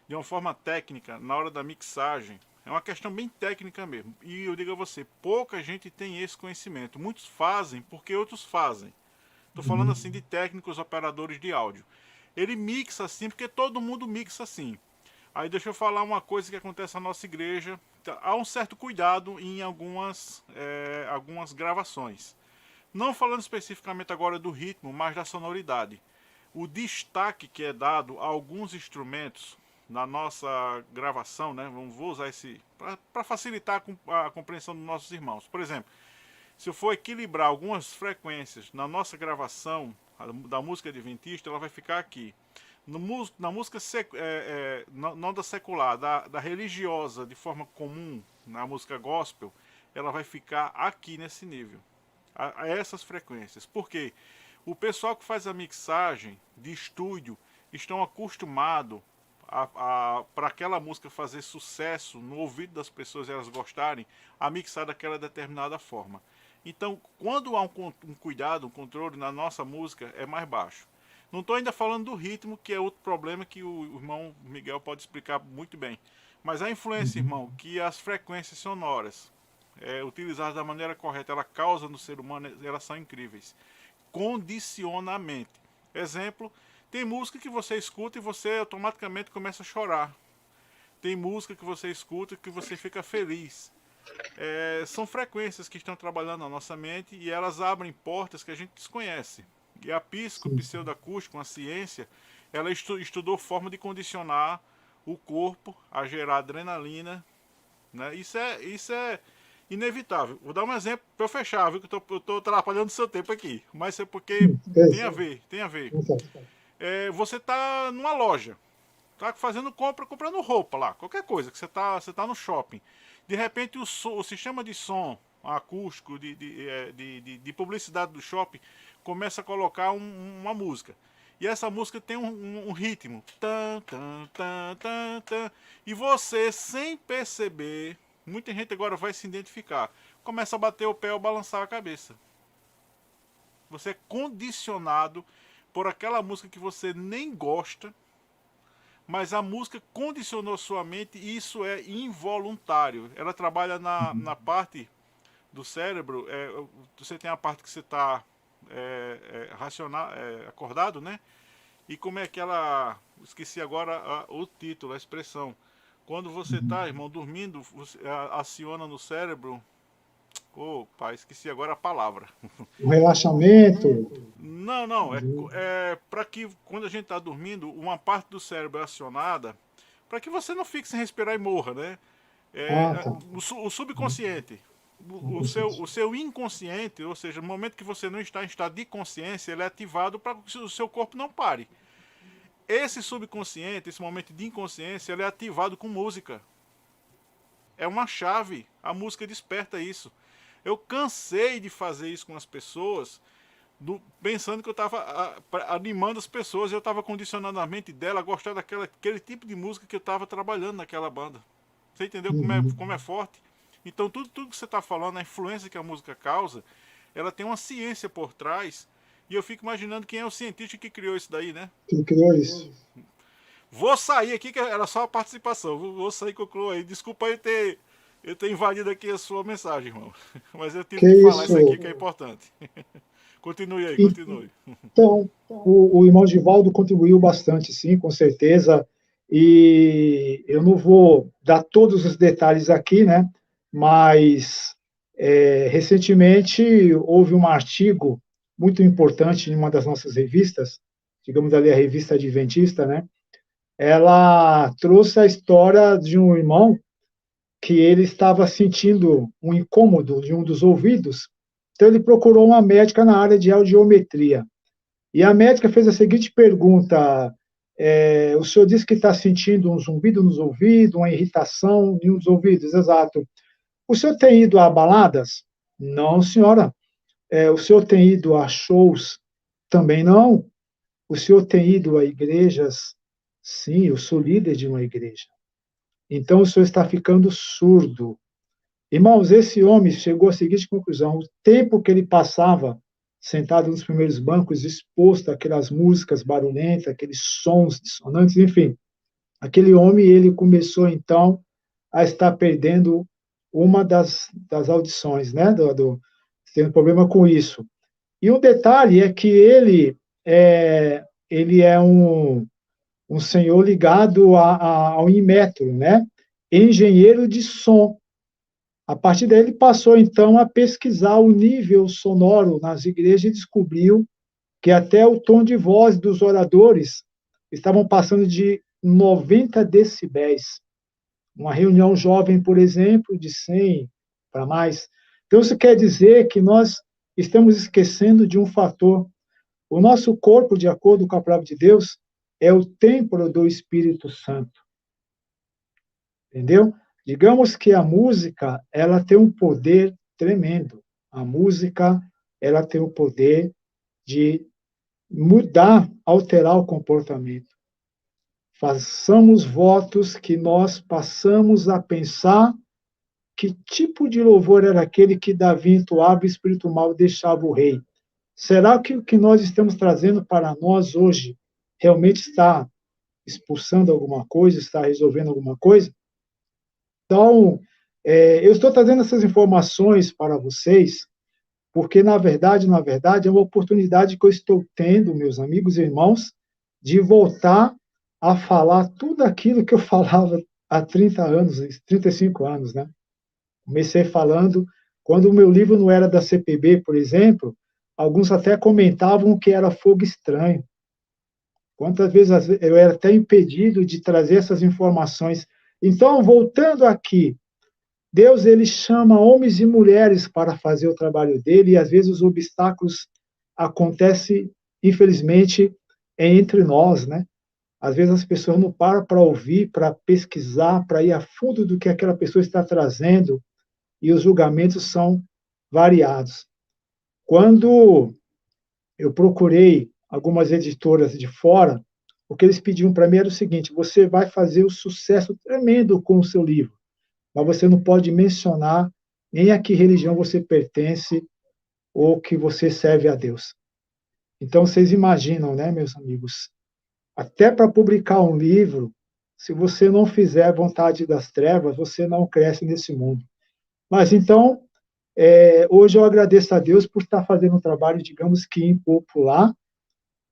Speaker 1: de uma forma técnica na hora da mixagem. É uma questão bem técnica mesmo. E eu digo a você, pouca gente tem esse conhecimento. Muitos fazem porque outros fazem. Estou falando assim de técnicos, operadores de áudio. Ele mixa assim porque todo mundo mixa assim. Aí deixa eu falar uma coisa que acontece na nossa igreja. Há um certo cuidado em algumas gravações. Não falando especificamente agora do ritmo, mas da sonoridade. O destaque que é dado a alguns instrumentos na nossa gravação, né? Vou usar esse para facilitar a compreensão dos nossos irmãos. Por exemplo, se eu for equilibrar algumas frequências na nossa gravação da música adventista, ela vai ficar aqui. Na música não da secular, da religiosa, de forma comum, na música gospel, ela vai ficar aqui nesse nível, a essas frequências. Por quê? O pessoal que faz a mixagem de estúdio estão acostumados para aquela música fazer sucesso no ouvido das pessoas e elas gostarem, a mixar daquela determinada forma. Então, quando há um cuidado, um controle na nossa música, é mais baixo. Não estou ainda falando do ritmo, que é outro problema que o irmão Miguel pode explicar muito bem. Mas a influência, irmão, que as frequências sonoras utilizadas da maneira correta, ela causa no ser humano, elas são incríveis. Condiciona a mente. Exemplo, tem música que você escuta e você automaticamente começa a chorar. Tem música que você escuta que você fica feliz. São frequências que estão trabalhando na nossa mente e elas abrem portas que a gente desconhece. E a pseudoacústica, uma ciência, ela estudou forma de condicionar o corpo a gerar adrenalina, né? Isso é inevitável. Vou dar um exemplo para eu fechar, viu? Que eu estou atrapalhando o seu tempo aqui, mas é porque tem a ver, tem a ver. Você está numa loja, tá fazendo compra, comprando roupa lá, qualquer coisa, que você tá no shopping. De repente o sistema de som acústico, de publicidade do shopping, começa a colocar uma música. E essa música tem um ritmo. Tan, tan, tan, tan, tan, e você, sem perceber, muita gente agora vai se identificar, começa a bater o pé ou balançar a cabeça. Você é condicionado por aquela música que você nem gosta, mas a música condicionou sua mente e isso é involuntário. Ela trabalha na parte do cérebro, você tem a parte que você está racional, acordado, né? E como é que ela... Esqueci agora o título, a expressão. Quando você está, irmão, dormindo, você aciona no cérebro... Pai, esqueci agora a palavra.
Speaker 2: O relaxamento.
Speaker 1: Não. Para que quando a gente está dormindo, uma parte do cérebro é acionada para que você não fique sem respirar e morra, né?
Speaker 2: Tá.
Speaker 1: O subconsciente, o seu inconsciente, ou seja, no momento que você não está em estado de consciência, ele é ativado para que o seu corpo não pare. Esse subconsciente, esse momento de inconsciência, ele é ativado com música. É uma chave, a música desperta isso. Eu cansei de fazer isso com as pessoas, pensando que eu estava animando as pessoas, eu estava condicionando a mente dela a gostar daquele tipo de música que eu estava trabalhando naquela banda. Você entendeu como é forte? Então tudo que você está falando, a influência que a música causa, ela tem uma ciência por trás, e eu fico imaginando quem é o cientista que criou isso daí, né?
Speaker 2: Quem criou isso?
Speaker 1: Vou sair aqui, que era só a participação. Vou sair, concluo aí. Desculpa eu ter invadido aqui a sua mensagem, irmão. Mas eu tive que falar isso aqui que é importante. Continue aí, continue.
Speaker 2: Então, o irmão Givaldo contribuiu bastante, sim, com certeza. E eu não vou dar todos os detalhes aqui, né? Mas recentemente houve um artigo muito importante em uma das nossas revistas, digamos ali a revista Adventista, né? Ela trouxe a história de um irmão que ele estava sentindo um incômodo de um dos ouvidos, então ele procurou uma médica na área de audiometria. E a médica fez a seguinte pergunta: o senhor disse que está sentindo um zumbido nos ouvidos, uma irritação em um dos ouvidos, exato. O senhor tem ido a baladas? Não, senhora. O senhor tem ido a shows? Também não. O senhor tem ido a igrejas? Sim, eu sou líder de uma igreja. Então o senhor está ficando surdo. Irmãos, esse homem chegou à seguinte conclusão: o tempo que ele passava sentado nos primeiros bancos, exposto àquelas músicas barulhentas, aqueles sons dissonantes, enfim, aquele homem, ele começou então a estar perdendo uma das audições, né? Tendo problema com isso. E o detalhe é que ele é um senhor ligado ao Inmetro, né? Engenheiro de som. A partir daí, ele passou, então, a pesquisar o nível sonoro nas igrejas e descobriu que até o tom de voz dos oradores estavam passando de 90 decibéis. Uma reunião jovem, por exemplo, de 100 para mais. Então, isso quer dizer que nós estamos esquecendo de um fator. O nosso corpo, de acordo com a palavra de Deus, é o templo do Espírito Santo. Entendeu? Digamos que a música, ela tem um poder tremendo. A música, ela tem o poder de mudar, alterar o comportamento. Façamos votos que nós passamos a pensar que tipo de louvor era aquele que Davi entoava e o espírito mal deixava o rei? Será que o que nós estamos trazendo para nós hoje realmente está expulsando alguma coisa, está resolvendo alguma coisa? Então, eu estou trazendo essas informações para vocês, porque, na verdade, é uma oportunidade que eu estou tendo, meus amigos e irmãos, de voltar a falar tudo aquilo que eu falava há 30 anos, 35 anos, né? Comecei falando, quando o meu livro não era da CPB, por exemplo, alguns até comentavam que era fogo estranho. Quantas vezes eu era até impedido de trazer essas informações. Então, voltando aqui, Deus ele chama homens e mulheres para fazer o trabalho dele e às vezes os obstáculos acontecem, infelizmente, entre nós, né? Às vezes as pessoas não param para ouvir, para pesquisar, para ir a fundo do que aquela pessoa está trazendo e os julgamentos são variados. Quando eu procurei algumas editoras de fora, o que eles pediam para mim era o seguinte: você vai fazer um sucesso tremendo com o seu livro, mas você não pode mencionar nem a que religião você pertence ou que você serve a Deus. Então, vocês imaginam, né, meus amigos? Até para publicar um livro, se você não fizer a vontade das trevas, você não cresce nesse mundo. Mas então, hoje eu agradeço a Deus por estar fazendo um trabalho, digamos que impopular,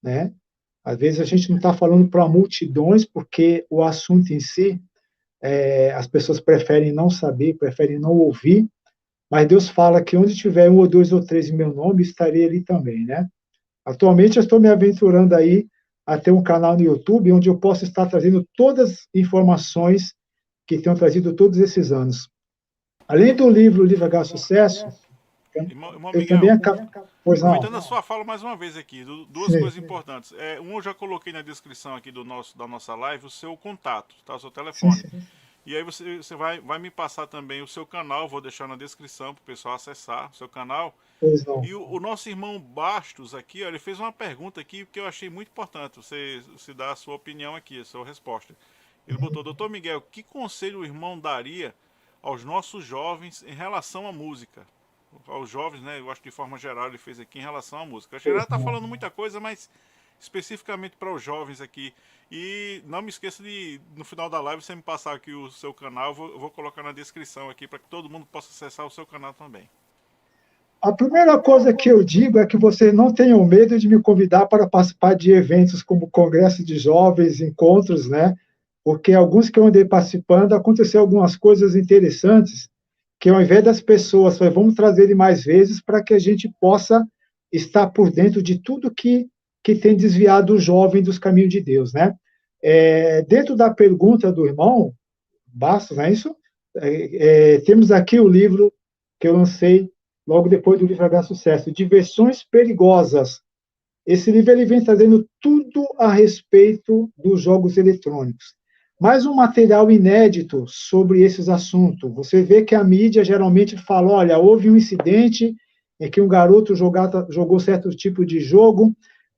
Speaker 2: né? Às vezes a gente não está falando para multidões, porque o assunto em si, as pessoas preferem não saber, preferem não ouvir, mas Deus fala que onde tiver um ou dois ou três em meu nome, estarei ali também, né? Atualmente eu estou me aventurando aí a ter um canal no YouTube, onde eu posso estar trazendo todas as informações que tenho trazido todos esses anos. Além do livro Livro H Sucesso,
Speaker 1: Irmão
Speaker 2: eu também
Speaker 1: Miguel,
Speaker 2: acabo... Pois não.
Speaker 1: aproveitando a sua fala mais uma vez aqui, duas
Speaker 2: Sim,
Speaker 1: coisas importantes. Um eu já coloquei na descrição aqui da nossa live o seu contato, tá? O seu
Speaker 2: sim,
Speaker 1: telefone.
Speaker 2: sim.
Speaker 1: E aí você vai me passar também o seu canal, vou deixar na descrição para o pessoal acessar o seu canal.
Speaker 2: Pois não.
Speaker 1: E o nosso irmão Bastos aqui, ó, ele fez uma pergunta aqui que eu achei muito importante. Você dá a sua opinião aqui, a sua resposta. Ele botou: Doutor Miguel, que conselho o irmão daria aos nossos jovens em relação à música? Aos jovens, né? Eu acho que de forma geral ele fez aqui em relação à música. Acho que ele já
Speaker 2: Pois
Speaker 1: está
Speaker 2: não.
Speaker 1: falando muita coisa, mas especificamente para os jovens aqui. E não me esqueça de, no final da live, você me passar aqui o seu canal. Eu vou colocar na descrição aqui para que todo mundo possa acessar o seu canal também.
Speaker 2: A primeira coisa que eu digo é que vocês não tenham medo de me convidar para participar de eventos como congresso de jovens, encontros, né? Porque alguns que eu andei participando, aconteceu algumas coisas interessantes, que ao invés das pessoas, vamos trazer ele mais vezes para que a gente possa estar por dentro de tudo que tem desviado o jovem dos caminhos de Deus, né? Dentro da pergunta do irmão Bastos, não é isso? Temos aqui o livro que eu lancei logo depois do livro H Sucesso, Diversões Perigosas. Esse livro ele vem trazendo tudo a respeito dos jogos eletrônicos. Mais um material inédito sobre esses assuntos. Você vê que a mídia geralmente fala: olha, houve um incidente em que um garoto jogou certo tipo de jogo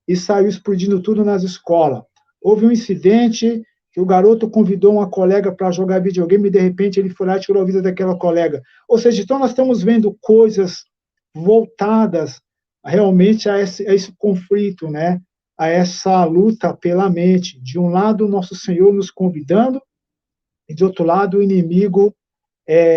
Speaker 2: e saiu explodindo tudo nas escolas. Houve um incidente que o garoto convidou uma colega para jogar videogame e, de repente, ele foi lá e tirou a vida daquela colega. Ou seja, então nós estamos vendo coisas voltadas realmente a esse conflito, né? A essa luta pela mente. De um lado, o nosso Senhor nos convidando, e de outro lado, o inimigo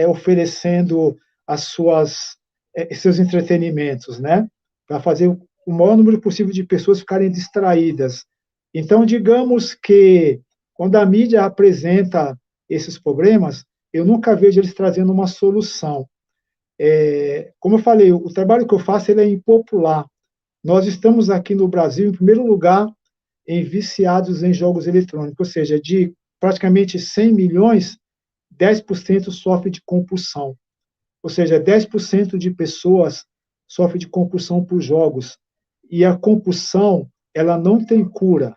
Speaker 2: oferecendo seus entretenimentos, né? Para fazer o maior número possível de pessoas ficarem distraídas. Então, digamos que quando a mídia apresenta esses problemas, eu nunca vejo eles trazendo uma solução. Como eu falei, o trabalho que eu faço ele é impopular. Nós estamos aqui no Brasil, em primeiro lugar, em viciados em jogos eletrônicos, ou seja, de praticamente 100 milhões, 10% sofre de compulsão. Ou seja, 10% de pessoas sofrem de compulsão por jogos. E a compulsão, ela não tem cura.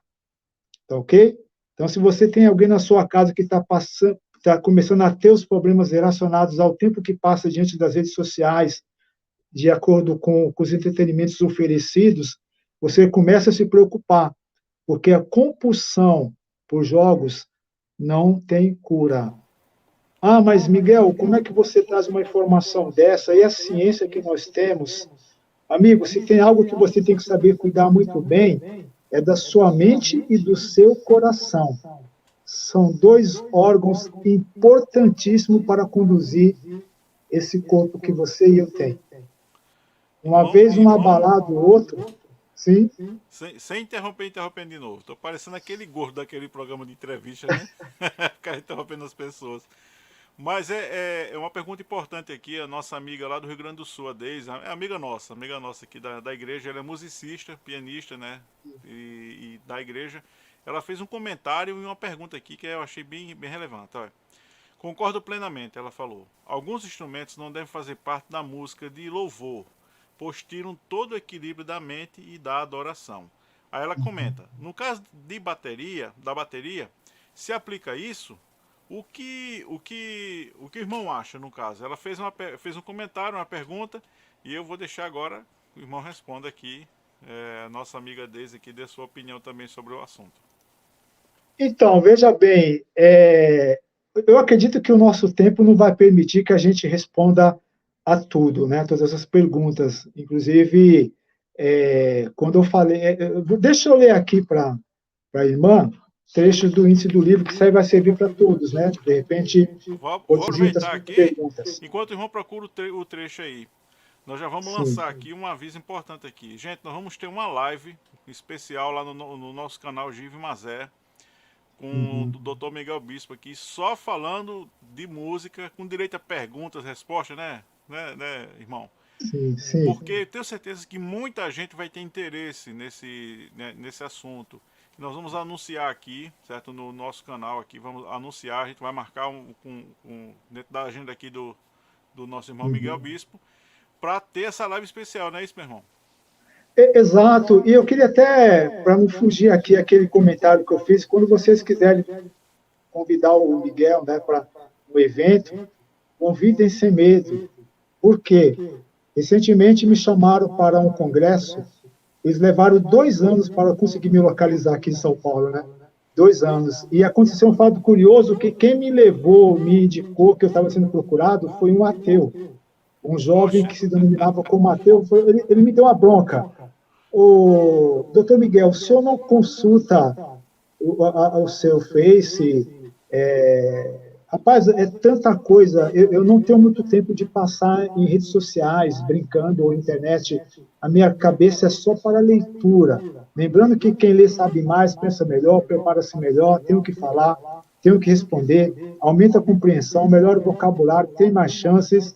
Speaker 2: Tá ok? Então, se você tem alguém na sua casa que está começando a ter os problemas relacionados ao tempo que passa diante das redes sociais, de acordo com os entretenimentos oferecidos, você começa a se preocupar, porque a compulsão por jogos não tem cura. Ah, mas Miguel, como é que você traz uma informação dessa? E a ciência que nós temos? Amigo, se tem algo que você tem que saber cuidar muito bem, é da sua mente e do seu coração. São dois órgãos importantíssimos para conduzir esse corpo que você e eu tem. Uma
Speaker 1: Irmão,
Speaker 2: vez um
Speaker 1: irmão,
Speaker 2: abalado, o outro, sim,
Speaker 1: sem interrompendo de novo. Tô parecendo aquele gordo daquele programa de entrevista, né? Ficar interrompendo as pessoas. Mas é uma pergunta importante aqui. A nossa amiga lá do Rio Grande do Sul, a Deise, é amiga nossa aqui da igreja. Ela é musicista, pianista, né? E da igreja. Ela fez um comentário e uma pergunta aqui que eu achei bem relevante. Olha. Concordo plenamente, ela falou. Alguns instrumentos não devem fazer parte da música de louvor, pois tiram todo o equilíbrio da mente e da adoração. Aí ela comenta, no caso da bateria, se aplica isso, o que o irmão acha no caso? Ela fez um comentário, uma pergunta, e eu vou deixar agora o irmão responda aqui, a nossa amiga Deise aqui, dê sua opinião também sobre o assunto.
Speaker 2: então, veja bem, eu acredito que o nosso tempo não vai permitir que a gente responda a tudo, né? Todas essas perguntas. Inclusive, quando eu falei. Deixa eu ler aqui para a irmã trecho do índice do livro, que isso aí vai servir para todos, né? De repente,
Speaker 1: Vou
Speaker 2: pode surgir muitas
Speaker 1: aproveitar aqui,
Speaker 2: perguntas.
Speaker 1: enquanto o irmão procura o trecho aí. Nós já vamos
Speaker 2: Sim.
Speaker 1: lançar aqui um aviso importante aqui. Gente, nós vamos ter uma live especial lá no nosso canal Give Mazé, com
Speaker 2: Uhum.
Speaker 1: o Dr. Miguel Bispo aqui, só falando de música, com direito a perguntas, respostas, né, irmão?
Speaker 2: Sim, sim.
Speaker 1: Porque eu tenho certeza que muita gente vai ter interesse nesse assunto. Nós vamos anunciar aqui, certo? No nosso canal aqui, vamos anunciar, a gente vai marcar dentro da agenda aqui do nosso irmão Miguel
Speaker 2: Uhum.
Speaker 1: Bispo, para ter essa live especial, não é isso, meu irmão?
Speaker 2: Exato, e eu queria até, para não fugir aqui aquele comentário que eu fiz, quando vocês quiserem convidar o Miguel, né, para o evento, convidem sem medo. Por quê? Recentemente me chamaram para um congresso, eles levaram 2 anos para conseguir me localizar aqui em São Paulo, né? 2 anos. E aconteceu um fato curioso, que quem me levou, me indicou que eu estava sendo procurado, foi um ateu. Um jovem
Speaker 1: Poxa,
Speaker 2: que se denominava como ateu, ele me deu uma bronca. O doutor Miguel, o senhor não consulta o seu Face? Rapaz, é tanta coisa. Eu não tenho muito tempo de passar em redes sociais, brincando, ou internet. A minha cabeça é só para leitura. Lembrando que quem lê sabe mais, pensa melhor, prepara-se melhor, tem o que falar, tem o que responder, aumenta a compreensão, melhora o vocabulário, tem mais chances.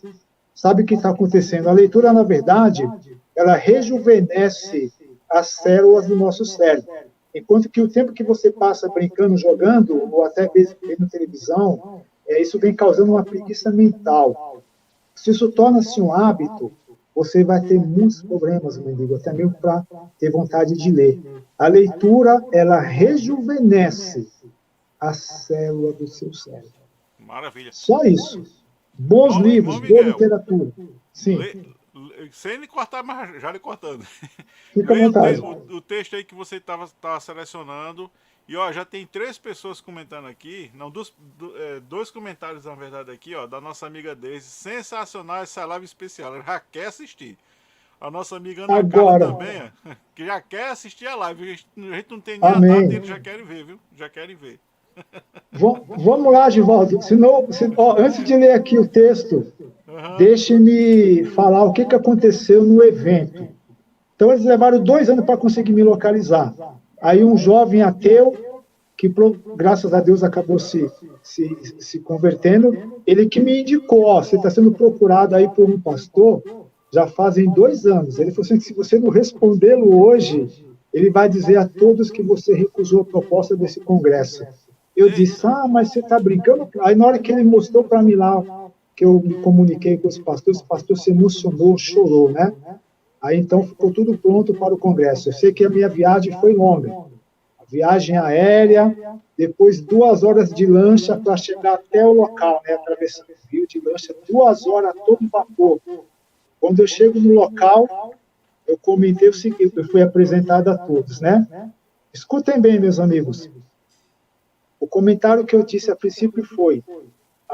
Speaker 2: Sabe o que está acontecendo? A leitura, na verdade, ela rejuvenesce as células do nosso cérebro. Enquanto que o tempo que você passa brincando, jogando, ou até mesmo vendo televisão, isso vem causando uma preguiça mental. Se isso torna-se um hábito, você vai ter muitos problemas, meu amigo, até mesmo para ter vontade de ler. A leitura, ela rejuvenesce a célula do seu cérebro.
Speaker 1: maravilha.
Speaker 2: Só isso. Bons
Speaker 1: Irmão
Speaker 2: livros, boa
Speaker 1: Miguel,
Speaker 2: literatura. Sim,
Speaker 1: sem lhe cortar, mas já lhe cortando.
Speaker 2: fica à
Speaker 1: Leia
Speaker 2: vontade.
Speaker 1: o texto aí que você tá selecionando. E ó, já tem 3 pessoas comentando aqui. Não, dois comentários na verdade aqui, ó, da nossa amiga Deise. Sensacional essa live especial. Ela já quer assistir. A nossa amiga Ana Carla
Speaker 2: Agora,
Speaker 1: também, ó, que já quer assistir a live. A gente não tem nem a data e
Speaker 2: amém.
Speaker 1: eles já querem ver, viu? Já querem ver.
Speaker 2: Vamos lá, Givaldo. Antes de ler aqui o texto,
Speaker 1: Aham.
Speaker 2: deixe-me falar o que aconteceu no evento. Então, eles levaram 2 anos para conseguir me localizar. Aí, um jovem ateu, que graças a Deus acabou se convertendo, ele que me indicou: ó, você está sendo procurado aí por um pastor já fazem 2 anos. Ele falou assim: se você não respondê-lo hoje, ele vai dizer a todos que você recusou a proposta desse congresso. Eu disse:
Speaker 1: Eita.
Speaker 2: ah, mas você está brincando? Aí, na hora que ele mostrou para mim lá, que eu me comuniquei com esse pastor se emocionou, chorou, né? Aí, então, ficou tudo pronto para o congresso. Eu sei que a minha viagem foi longa. A viagem aérea, depois 2 horas de lancha para chegar até o local, né? Atravessando o rio de lancha, 2 horas a todo vapor. Quando eu chego no local, eu comentei o seguinte, eu fui apresentado a todos, né? Escutem bem, meus amigos. O comentário que eu disse a princípio foi: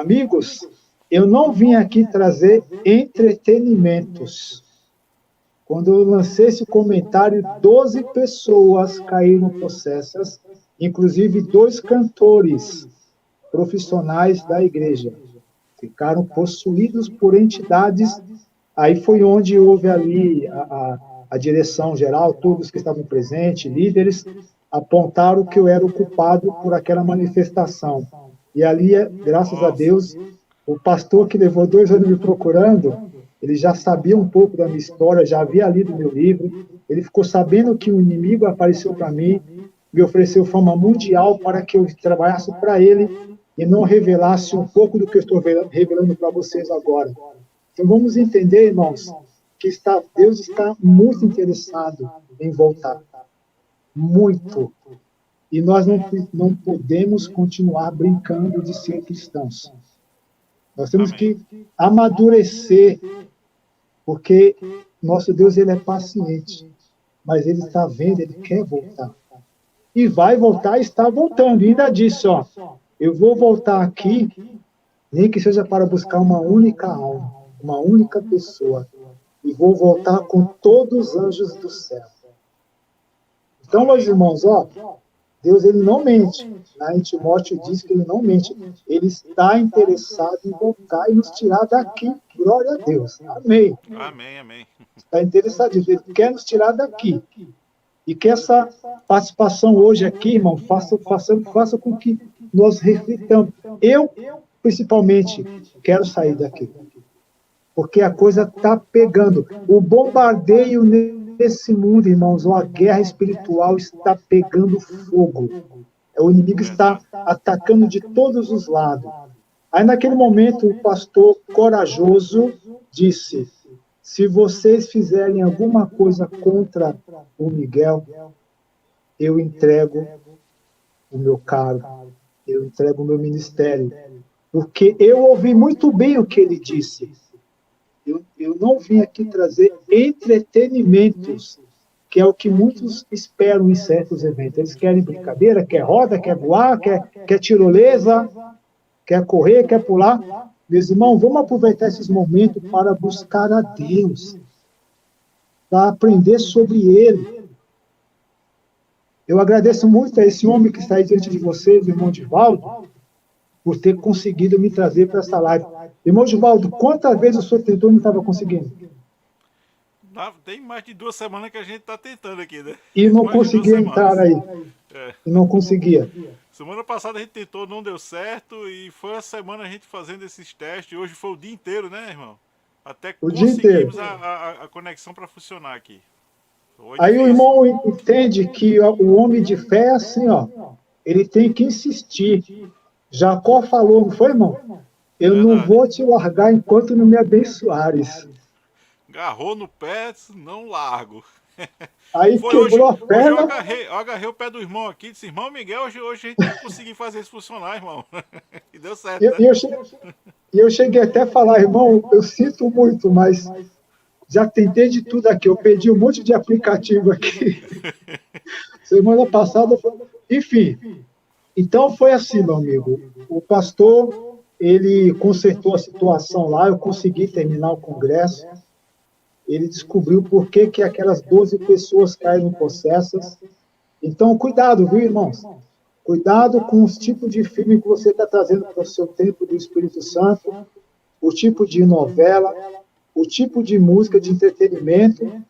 Speaker 2: Amigos, eu não vim aqui trazer entretenimentos. Quando eu lancei esse comentário, 12 pessoas caíram possessas, inclusive 2 cantores profissionais da igreja. Ficaram possuídos por entidades. Aí foi onde houve ali a direção geral, todos que estavam presentes, líderes, apontaram que eu era o culpado por aquela manifestação. E ali, graças a Deus, o pastor que levou 2 anos me procurando, ele já sabia um pouco da minha história, já havia lido meu livro, ele ficou sabendo que o inimigo apareceu para mim, me ofereceu fama mundial para que eu trabalhasse para ele e não revelasse um pouco do que eu estou revelando para vocês agora. Então vamos entender, irmãos, que Deus está muito interessado em voltar. Muito. E nós não podemos continuar brincando de ser cristãos. Nós temos que amadurecer, porque nosso Deus, ele é paciente, mas ele está vendo, ele quer voltar. E vai voltar, está voltando. E ainda disse, ó, eu vou voltar aqui, nem que seja para buscar uma única alma, uma única pessoa, e vou voltar com todos os anjos do céu. Então, meus irmãos, ó, Deus, ele não mente. Lá em Timóteo diz que ele não mente. Ele está interessado em voltar e nos tirar daqui. Glória a Deus. Amém.
Speaker 1: Amém, amém.
Speaker 2: Está interessado. Ele quer nos tirar daqui. E que essa participação hoje aqui, irmão, faça com que nós reflitamos. Eu, principalmente, quero sair daqui. Porque a coisa está pegando. O bombardeio nesse mundo, irmãos, a guerra espiritual está pegando fogo. O inimigo está atacando de todos os lados. Aí, naquele momento, o pastor corajoso disse, se vocês fizerem alguma coisa contra o Miguel, eu entrego o meu cargo, eu entrego o meu ministério. Porque eu ouvi muito bem o que ele disse. Eu não vim aqui trazer entretenimentos, que é o que muitos esperam em certos eventos. Eles querem brincadeira, quer roda, quer voar, quer tirolesa, quer correr, quer pular. Meus irmãos, vamos aproveitar esses momentos para buscar a Deus, para aprender sobre Ele. Eu agradeço muito a esse homem que está aí diante de vocês, o irmão Divaldo, por ter conseguido me trazer para essa live. Irmão Divaldo, quantas vezes o senhor tentou e não estava conseguindo?
Speaker 1: Tem mais de 2 semanas que a gente está tentando aqui, né?
Speaker 2: E não conseguia entrar aí. E não conseguia.
Speaker 1: Semana passada a gente tentou, não deu certo, e foi a semana a gente fazendo esses testes. Hoje foi o dia inteiro, né, irmão? Até conseguimos a conexão para funcionar aqui.
Speaker 2: Aí o irmão entende que o homem de fé é assim, ó. Ele tem que insistir. Jacó falou, não foi, irmão? Eu não vou te largar enquanto não me abençoares.
Speaker 1: Agarrou no pé, não largo.
Speaker 2: Aí quebrou a perna.
Speaker 1: Hoje eu agarrei o pé do irmão aqui e disse, irmão Miguel, hoje a gente vai conseguir fazer isso funcionar, irmão. E deu certo,
Speaker 2: E eu cheguei até a falar, irmão, eu sinto muito, mas já tentei de tudo aqui. Eu perdi um monte de aplicativo aqui. Semana passada, enfim. Então foi assim, meu amigo. O pastor, ele consertou a situação lá, eu consegui terminar o congresso. Ele descobriu por que aquelas 12 pessoas caíram possessas. Então, cuidado, viu, irmãos? Cuidado com os tipos de filme que você está trazendo para o seu tempo do Espírito Santo, o tipo de novela, o tipo de música de entretenimento,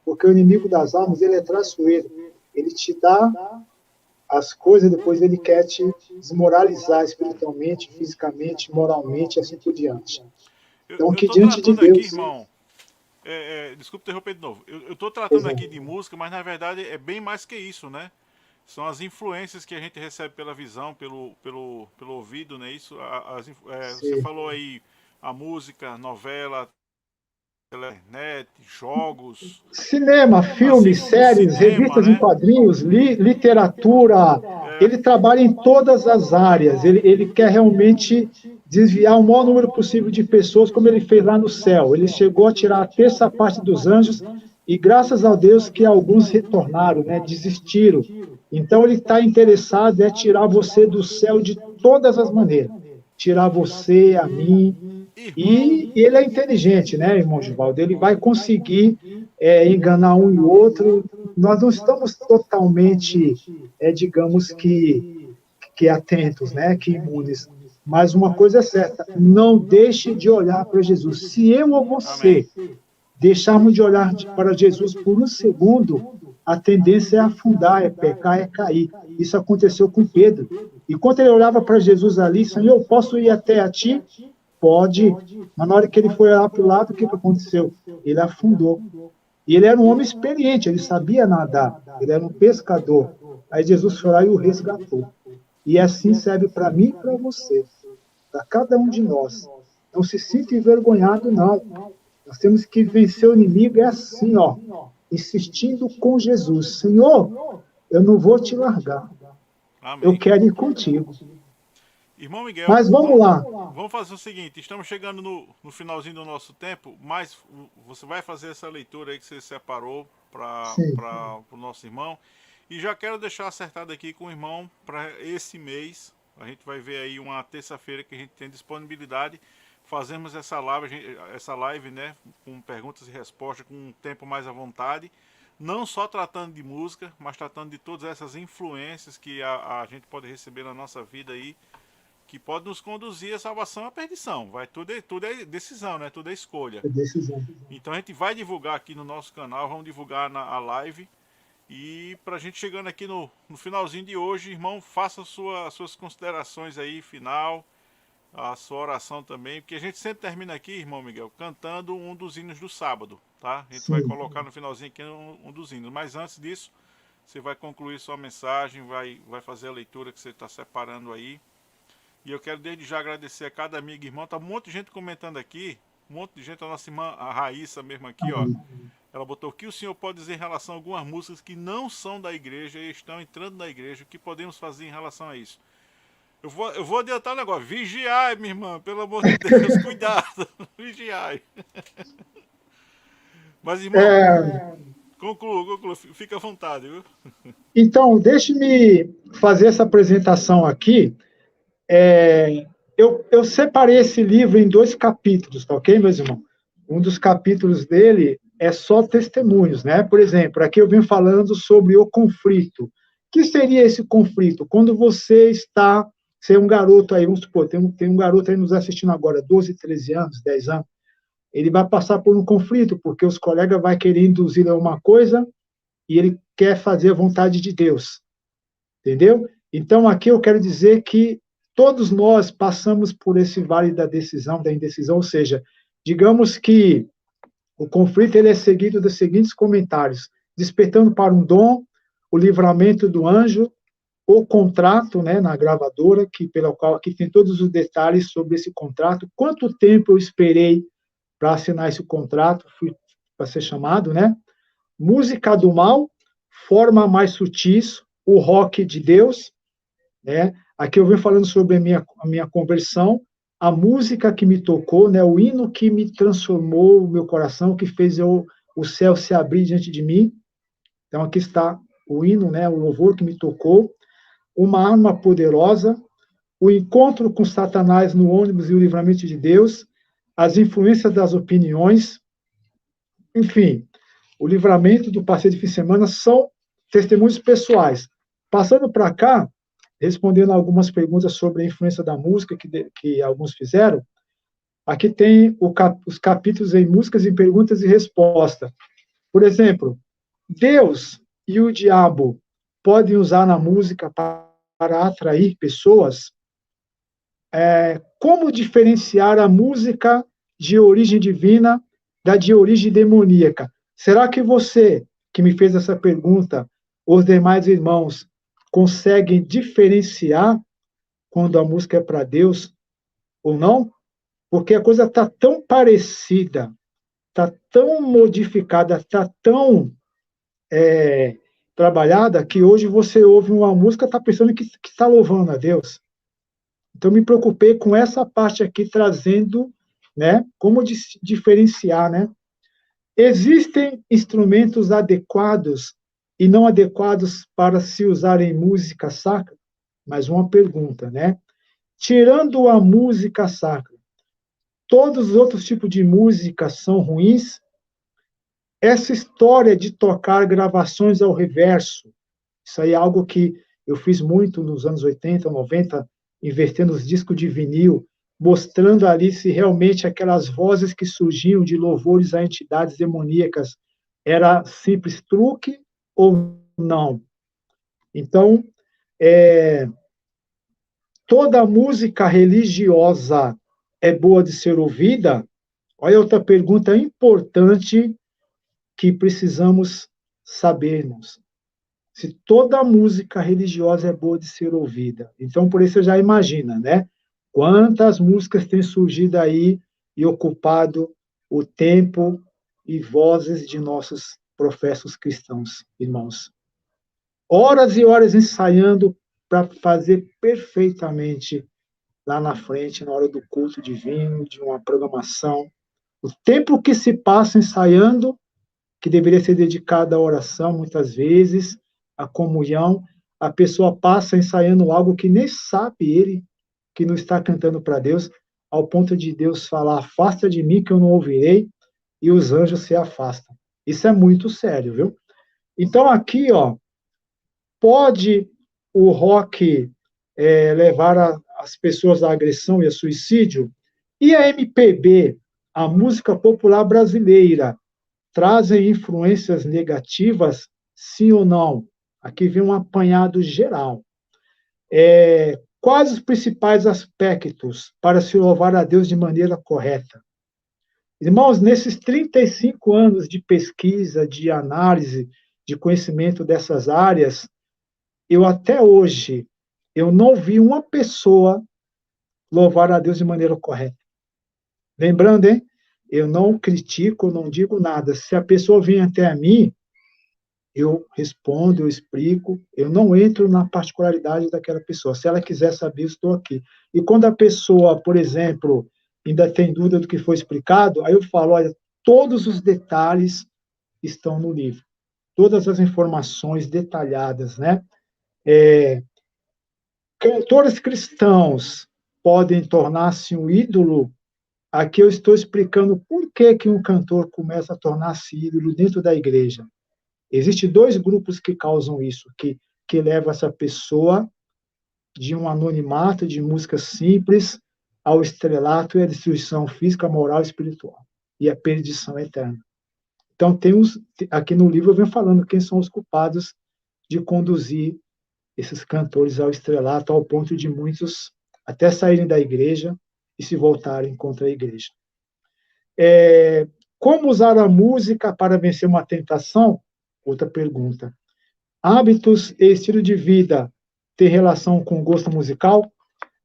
Speaker 2: porque o inimigo das almas, ele é traiçoeiro. Ele te dá as coisas, depois ele quer te desmoralizar espiritualmente, fisicamente, moralmente, assim por diante. Então, que diante de Deus...
Speaker 1: Aqui, irmão, desculpa interromper de novo. Eu estou tratando aqui de música, mas na verdade é bem mais que isso, né? São as influências que a gente recebe pela visão, pelo ouvido, né? Isso, você falou aí a música, novela, internet, jogos...
Speaker 2: Cinema, filmes, séries, revistas em quadrinhos, literatura. Ele trabalha em todas as áreas. Ele quer realmente desviar o maior número possível de pessoas, como ele fez lá no céu. Ele chegou a tirar a terça parte dos anjos e graças a Deus que alguns retornaram, né, desistiram. Então ele está interessado em tirar você do céu de todas as maneiras. tirar você, a mim.
Speaker 1: Irmão,
Speaker 2: E ele é inteligente, né, irmão Givaldo? Ele vai conseguir enganar um e outro. Nós não estamos totalmente, digamos que atentos, né, que imunes. Mas uma coisa é certa, não deixe de olhar para Jesus. Se eu ou
Speaker 1: amém.
Speaker 2: você deixarmos de olhar para Jesus por um segundo, a tendência é afundar, é pecar, é cair. Isso aconteceu com Pedro. E quando ele olhava para Jesus ali, Senhor, eu posso ir até a ti? Pode. Mas na hora que ele foi lá para o lado, o que aconteceu? Ele afundou. E ele era um homem experiente, ele sabia nadar, ele era um pescador. Aí Jesus foi lá e o resgatou. E assim serve para mim e para você, para cada um de nós. Não se sinta envergonhado, não. Nós temos que vencer o inimigo, é assim, ó, insistindo com Jesus. Senhor, eu não vou te largar, eu
Speaker 1: Amém.
Speaker 2: quero ir contigo.
Speaker 1: Irmão Miguel,
Speaker 2: Mas vamos lá.
Speaker 1: vamos fazer o seguinte, estamos chegando no finalzinho do nosso tempo, mas você vai fazer essa leitura aí que você separou
Speaker 2: Sim,
Speaker 1: para o nosso irmão. E já quero deixar acertado aqui com o irmão para esse mês. A gente vai ver aí uma terça-feira que a gente tem disponibilidade. Fazemos essa live, né, com perguntas e respostas, com um tempo mais à vontade. Não só tratando de música, mas tratando de todas essas influências que a gente pode receber na nossa vida aí, que pode nos conduzir à salvação e à perdição. Tudo é decisão, né? Tudo é escolha.
Speaker 2: é decisão.
Speaker 1: Então a gente vai divulgar aqui no nosso canal, vamos divulgar a live. E para a gente chegando aqui no finalzinho de hoje, irmão, faça suas considerações aí, final, a sua oração também, porque a gente sempre termina aqui, irmão Miguel, cantando um dos hinos do sábado, tá? A gente vai
Speaker 2: Sim.
Speaker 1: colocar no finalzinho aqui um dos hinos. Mas antes disso, você vai concluir sua mensagem, vai fazer a leitura que você está separando aí. E eu quero desde já agradecer a cada amigo e irmão. Tá um monte de gente comentando aqui. Um monte de gente. A nossa irmã, a Raíssa mesmo aqui, ó. Ela botou: o que o senhor pode dizer em relação a algumas músicas que não são da igreja e estão entrando na igreja? O que podemos fazer em relação a isso? Eu vou adiantar um negócio. Vigiai, minha irmã. Pelo amor de Deus. Cuidado. Vigiai. Mas, irmão, conclua. Fica à vontade, viu?
Speaker 2: Então, deixe-me fazer essa apresentação aqui. Eu separei esse livro em 2 capítulos, tá ok, meus irmãos? Um dos capítulos dele é só testemunhos, né? Por exemplo, aqui eu venho falando sobre o conflito. O que seria esse conflito? Quando você é um garoto aí, vamos supor, tem um garoto aí nos assistindo agora, 12, 13 anos, 10 anos, ele vai passar por um conflito, porque os colegas vão querer induzir a uma coisa e ele quer fazer a vontade de Deus, entendeu? Então, aqui eu quero dizer que todos nós passamos por esse vale da decisão, da indecisão, ou seja, digamos que o conflito ele é seguido dos seguintes comentários: despertando para um dom, o livramento do anjo, o contrato, né, na gravadora, pelo qual aqui tem todos os detalhes sobre esse contrato, quanto tempo eu esperei para assinar esse contrato, para ser chamado, né? Música do mal, forma mais sutis, o rock de Deus, né? Aqui eu venho falando sobre a minha conversão, a música que me tocou, né? O hino que me transformou o meu coração, que fez o céu se abrir diante de mim. Então aqui está o hino, né? O louvor que me tocou, uma arma poderosa, o encontro com Satanás no ônibus e o livramento de Deus, as influências das opiniões, enfim, o livramento do passeio de fim de semana são testemunhos pessoais. Passando para cá, respondendo algumas perguntas sobre a influência da música que alguns fizeram, aqui tem os capítulos em músicas e perguntas e respostas. Por exemplo, Deus e o diabo podem usar na música para atrair pessoas? Como diferenciar a música de origem divina da de origem demoníaca? Será que você, que me fez essa pergunta, os demais irmãos, conseguem diferenciar quando a música é para Deus ou não? Porque a coisa está tão parecida, está tão modificada, está tão trabalhada, que hoje você ouve uma música e está pensando que está louvando a Deus. Então, me preocupei com essa parte aqui, trazendo, né, como diferenciar, né? Existem instrumentos adequados e não adequados para se usar em música sacra? Mais uma pergunta, né? tirando a música sacra, todos os outros tipos de música são ruins? Essa história de tocar gravações ao reverso, isso aí é algo que eu fiz muito nos anos 80, 90, invertendo os discos de vinil, mostrando ali se realmente aquelas vozes que surgiam de louvores a entidades demoníacas era simples truque ou não. Então, toda música religiosa é boa de ser ouvida? Olha outra pergunta importante que precisamos sabermos. Se toda música religiosa é boa de ser ouvida. Então, por isso você já imagina, né? Quantas músicas têm surgido aí e ocupado o tempo e vozes de nossos professos cristãos, irmãos. Horas e horas ensaiando para fazer perfeitamente lá na frente, na hora do culto divino, de uma programação. O tempo que se passa ensaiando, que deveria ser dedicado à oração, muitas vezes, à comunhão, a pessoa passa ensaiando algo que nem sabe ele, que não está cantando para Deus, ao ponto de Deus falar: afasta de mim que eu não ouvirei, e os anjos se afastam. Isso é muito sério, viu? Então, aqui, ó, pode o rock levar as pessoas à agressão e a suicídio? E a MPB, a música popular brasileira, trazem influências negativas, sim ou não? Aqui vem um apanhado geral. Quais os principais aspectos para se louvar a Deus de maneira correta? Irmãos, nesses 35 anos de pesquisa, de análise, de conhecimento dessas áreas, eu até hoje, eu não vi uma pessoa louvar a Deus de maneira correta. Lembrando, hein? Eu não critico, não digo nada. Se a pessoa vem até mim, eu respondo, eu explico, eu não entro na particularidade daquela pessoa. Se ela quiser saber, eu estou aqui. E quando a pessoa, por exemplo, ainda tem dúvida do que foi explicado, aí eu falo: olha, todos os detalhes estão no livro. Todas as informações detalhadas, né? Cantores cristãos podem tornar-se um ídolo. Aqui eu estou explicando por que um cantor começa a tornar-se ídolo dentro da igreja. Existem dois grupos que causam isso, que levam essa pessoa de um anonimato, de música simples, ao estrelato e à destruição física, moral e espiritual, e a perdição eterna. Então, aqui no livro eu venho falando quem são os culpados de conduzir esses cantores ao estrelato, ao ponto de muitos até saírem da igreja e se voltarem contra a igreja. Como usar a música para vencer uma tentação? Outra pergunta. Hábitos e estilo de vida têm relação com gosto musical?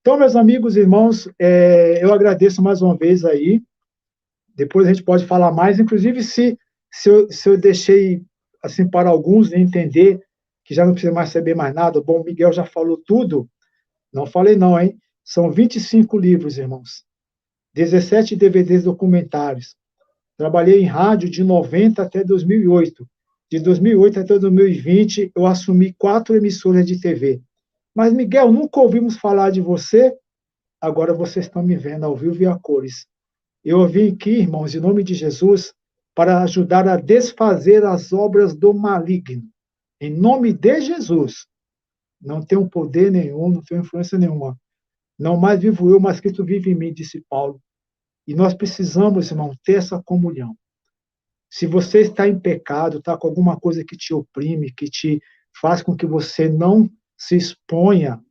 Speaker 2: Então, meus amigos e irmãos, eu agradeço mais uma vez aí. Depois a gente pode falar mais, inclusive se eu deixei assim para alguns entender que já não precisa mais saber mais nada. Bom, o Miguel já falou tudo. Não falei não, hein? São 25 livros, irmãos. 17 DVDs documentários. Trabalhei em rádio de 90 até 2008. De 2008 até 2020, eu assumi 4 emissoras de TV. Mas, Miguel, nunca ouvimos falar de você. Agora vocês estão me vendo ao vivo e a cores. Eu vim aqui, irmãos, em nome de Jesus, para ajudar a desfazer as obras do maligno. Em nome de Jesus. Não tenho poder nenhum, não tenho influência nenhuma. Não mais vivo eu, mas Cristo vive em mim, disse Paulo. E nós precisamos, irmão, ter essa comunhão. Se você está em pecado, está com alguma coisa que te oprime, que te faz com que você não se exponha,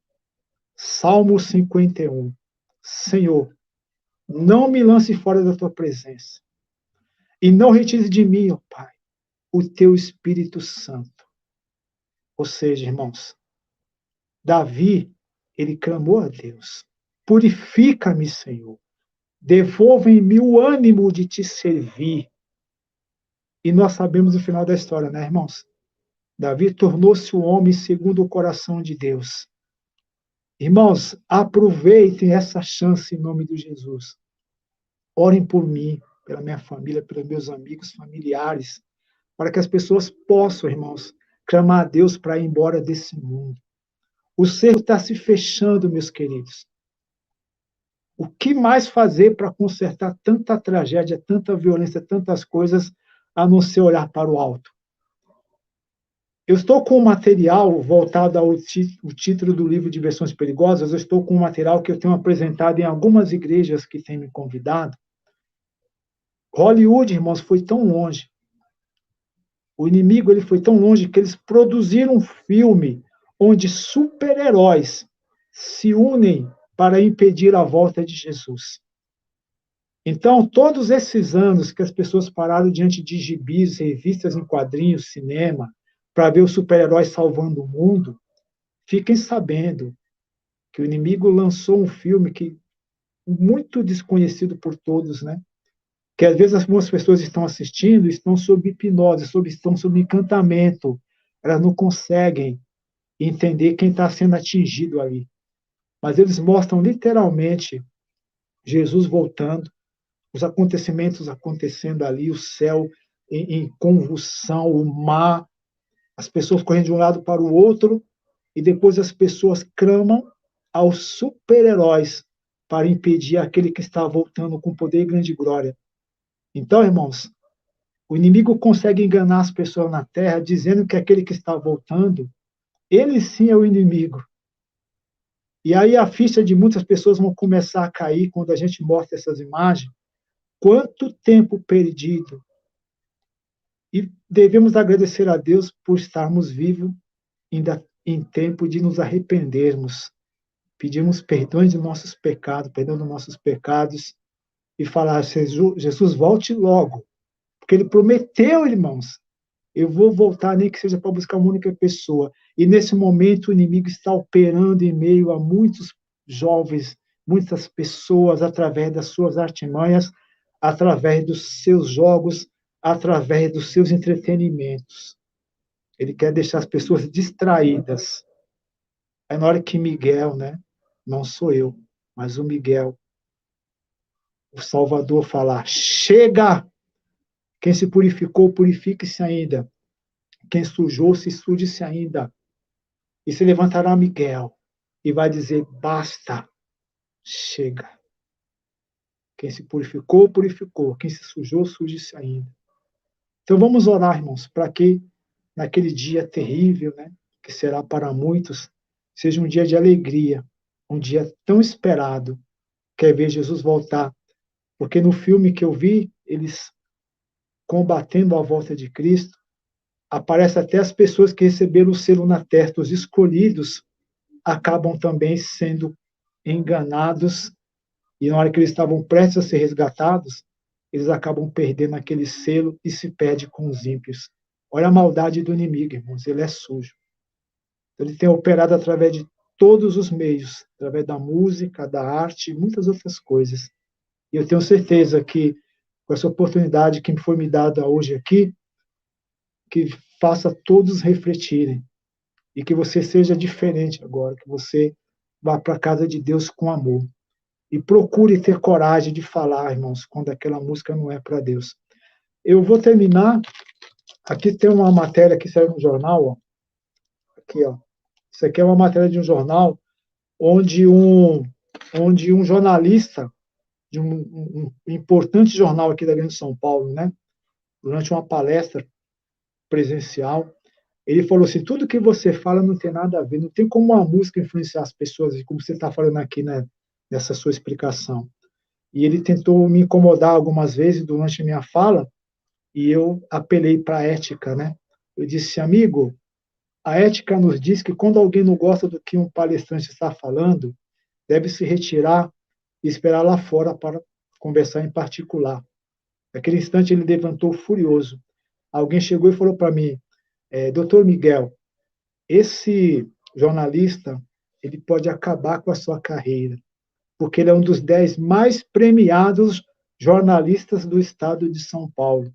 Speaker 2: Salmo 51. Senhor, não me lance fora da tua presença. E não retire de mim, ó Pai, o teu Espírito Santo. Ou seja, irmãos, Davi, ele clamou a Deus: purifica-me, Senhor. Devolve-me o ânimo de te servir. E nós sabemos o final da história, né, irmãos? Davi tornou-se o homem segundo o coração de Deus. Irmãos, aproveitem essa chance em nome de Jesus. Orem por mim, pela minha família, pelos meus amigos, familiares, para que as pessoas possam, irmãos, clamar a Deus para ir embora desse mundo. O cerco está se fechando, meus queridos. O que mais fazer para consertar tanta tragédia, tanta violência, tantas coisas, a não ser olhar para o alto? Eu estou com um material voltado ao título do livro Diversões Perigosas, eu estou com um material que eu tenho apresentado em algumas igrejas que têm me convidado. Hollywood, irmãos, foi tão longe. O inimigo ele foi tão longe que eles produziram um filme onde super-heróis se unem para impedir a volta de Jesus. Então, todos esses anos que as pessoas pararam diante de gibis, revistas em quadrinhos, cinema, para ver os super-heróis salvando o mundo, fiquem sabendo que o inimigo lançou um filme que muito desconhecido por todos, né? Que às vezes algumas pessoas estão assistindo, estão sob hipnose, estão sob encantamento, elas não conseguem entender quem está sendo atingido ali. Mas eles mostram literalmente Jesus voltando, os acontecimentos acontecendo ali, o céu em convulsão, o mar, as pessoas correndo de um lado para o outro, e depois as pessoas clamam aos super-heróis para impedir aquele que está voltando com poder e grande glória. Então, irmãos, o inimigo consegue enganar as pessoas na terra, dizendo que aquele que está voltando, ele sim é o inimigo. E aí a ficha de muitas pessoas vão começar a cair quando a gente mostra essas imagens. Quanto tempo perdido! E devemos agradecer a Deus por estarmos vivos ainda em tempo de nos arrependermos, pedirmos perdão de nossos pecados, perdão dos nossos pecados, e falar, Jesus, volte logo, porque ele prometeu, irmãos, eu vou voltar, nem que seja para buscar uma única pessoa. E nesse momento o inimigo está operando em meio a muitos jovens, muitas pessoas, através das suas artimanhas, através dos seus jogos, através dos seus entretenimentos. Ele quer deixar as pessoas distraídas. É na hora que Miguel, né? Não sou eu, mas o Miguel, o Salvador, falar: chega! Quem se purificou, purifique-se ainda. Quem sujou, se suje-se ainda. E se levantará Miguel e vai dizer: basta, chega. Quem se purificou, purificou. Quem se sujou, suje-se ainda. Então vamos orar, irmãos, para que naquele dia terrível, né, que será para muitos, seja um dia de alegria, um dia tão esperado, que é ver Jesus voltar. Porque no filme que eu vi, eles combatendo a volta de Cristo, aparece até as pessoas que receberam o selo na testa, os escolhidos, acabam também sendo enganados, e na hora que eles estavam prestes a ser resgatados, eles acabam perdendo aquele selo e se perde com os ímpios. Olha a maldade do inimigo, irmãos, ele é sujo. Ele tem operado através de todos os meios, através da música, da arte e muitas outras coisas. E eu tenho certeza que, com essa oportunidade que foi me dada hoje aqui, que faça todos refletirem e que você seja diferente agora, que você vá para a casa de Deus com amor. E procure ter coragem de falar, irmãos, quando aquela música não é para Deus. Eu vou terminar. Aqui tem uma matéria que saiu no jornal. Ó. Aqui, ó. Isso aqui é uma matéria de um jornal onde um jornalista de um importante jornal aqui da Grande São Paulo, né, durante uma palestra presencial, ele falou assim: tudo que você fala não tem nada a ver, não tem como a música influenciar as pessoas, como você está falando aqui, né, nessa sua explicação. E ele tentou me incomodar algumas vezes durante a minha fala, e eu apelei para a ética, né? Eu disse: amigo, a ética nos diz que quando alguém não gosta do que um palestrante está falando, deve se retirar e esperar lá fora para conversar em particular. Naquele instante ele levantou furioso. Alguém chegou e falou para mim: doutor Miguel, esse jornalista ele pode acabar com a sua carreira, porque ele é um dos 10 mais premiados jornalistas do estado de São Paulo.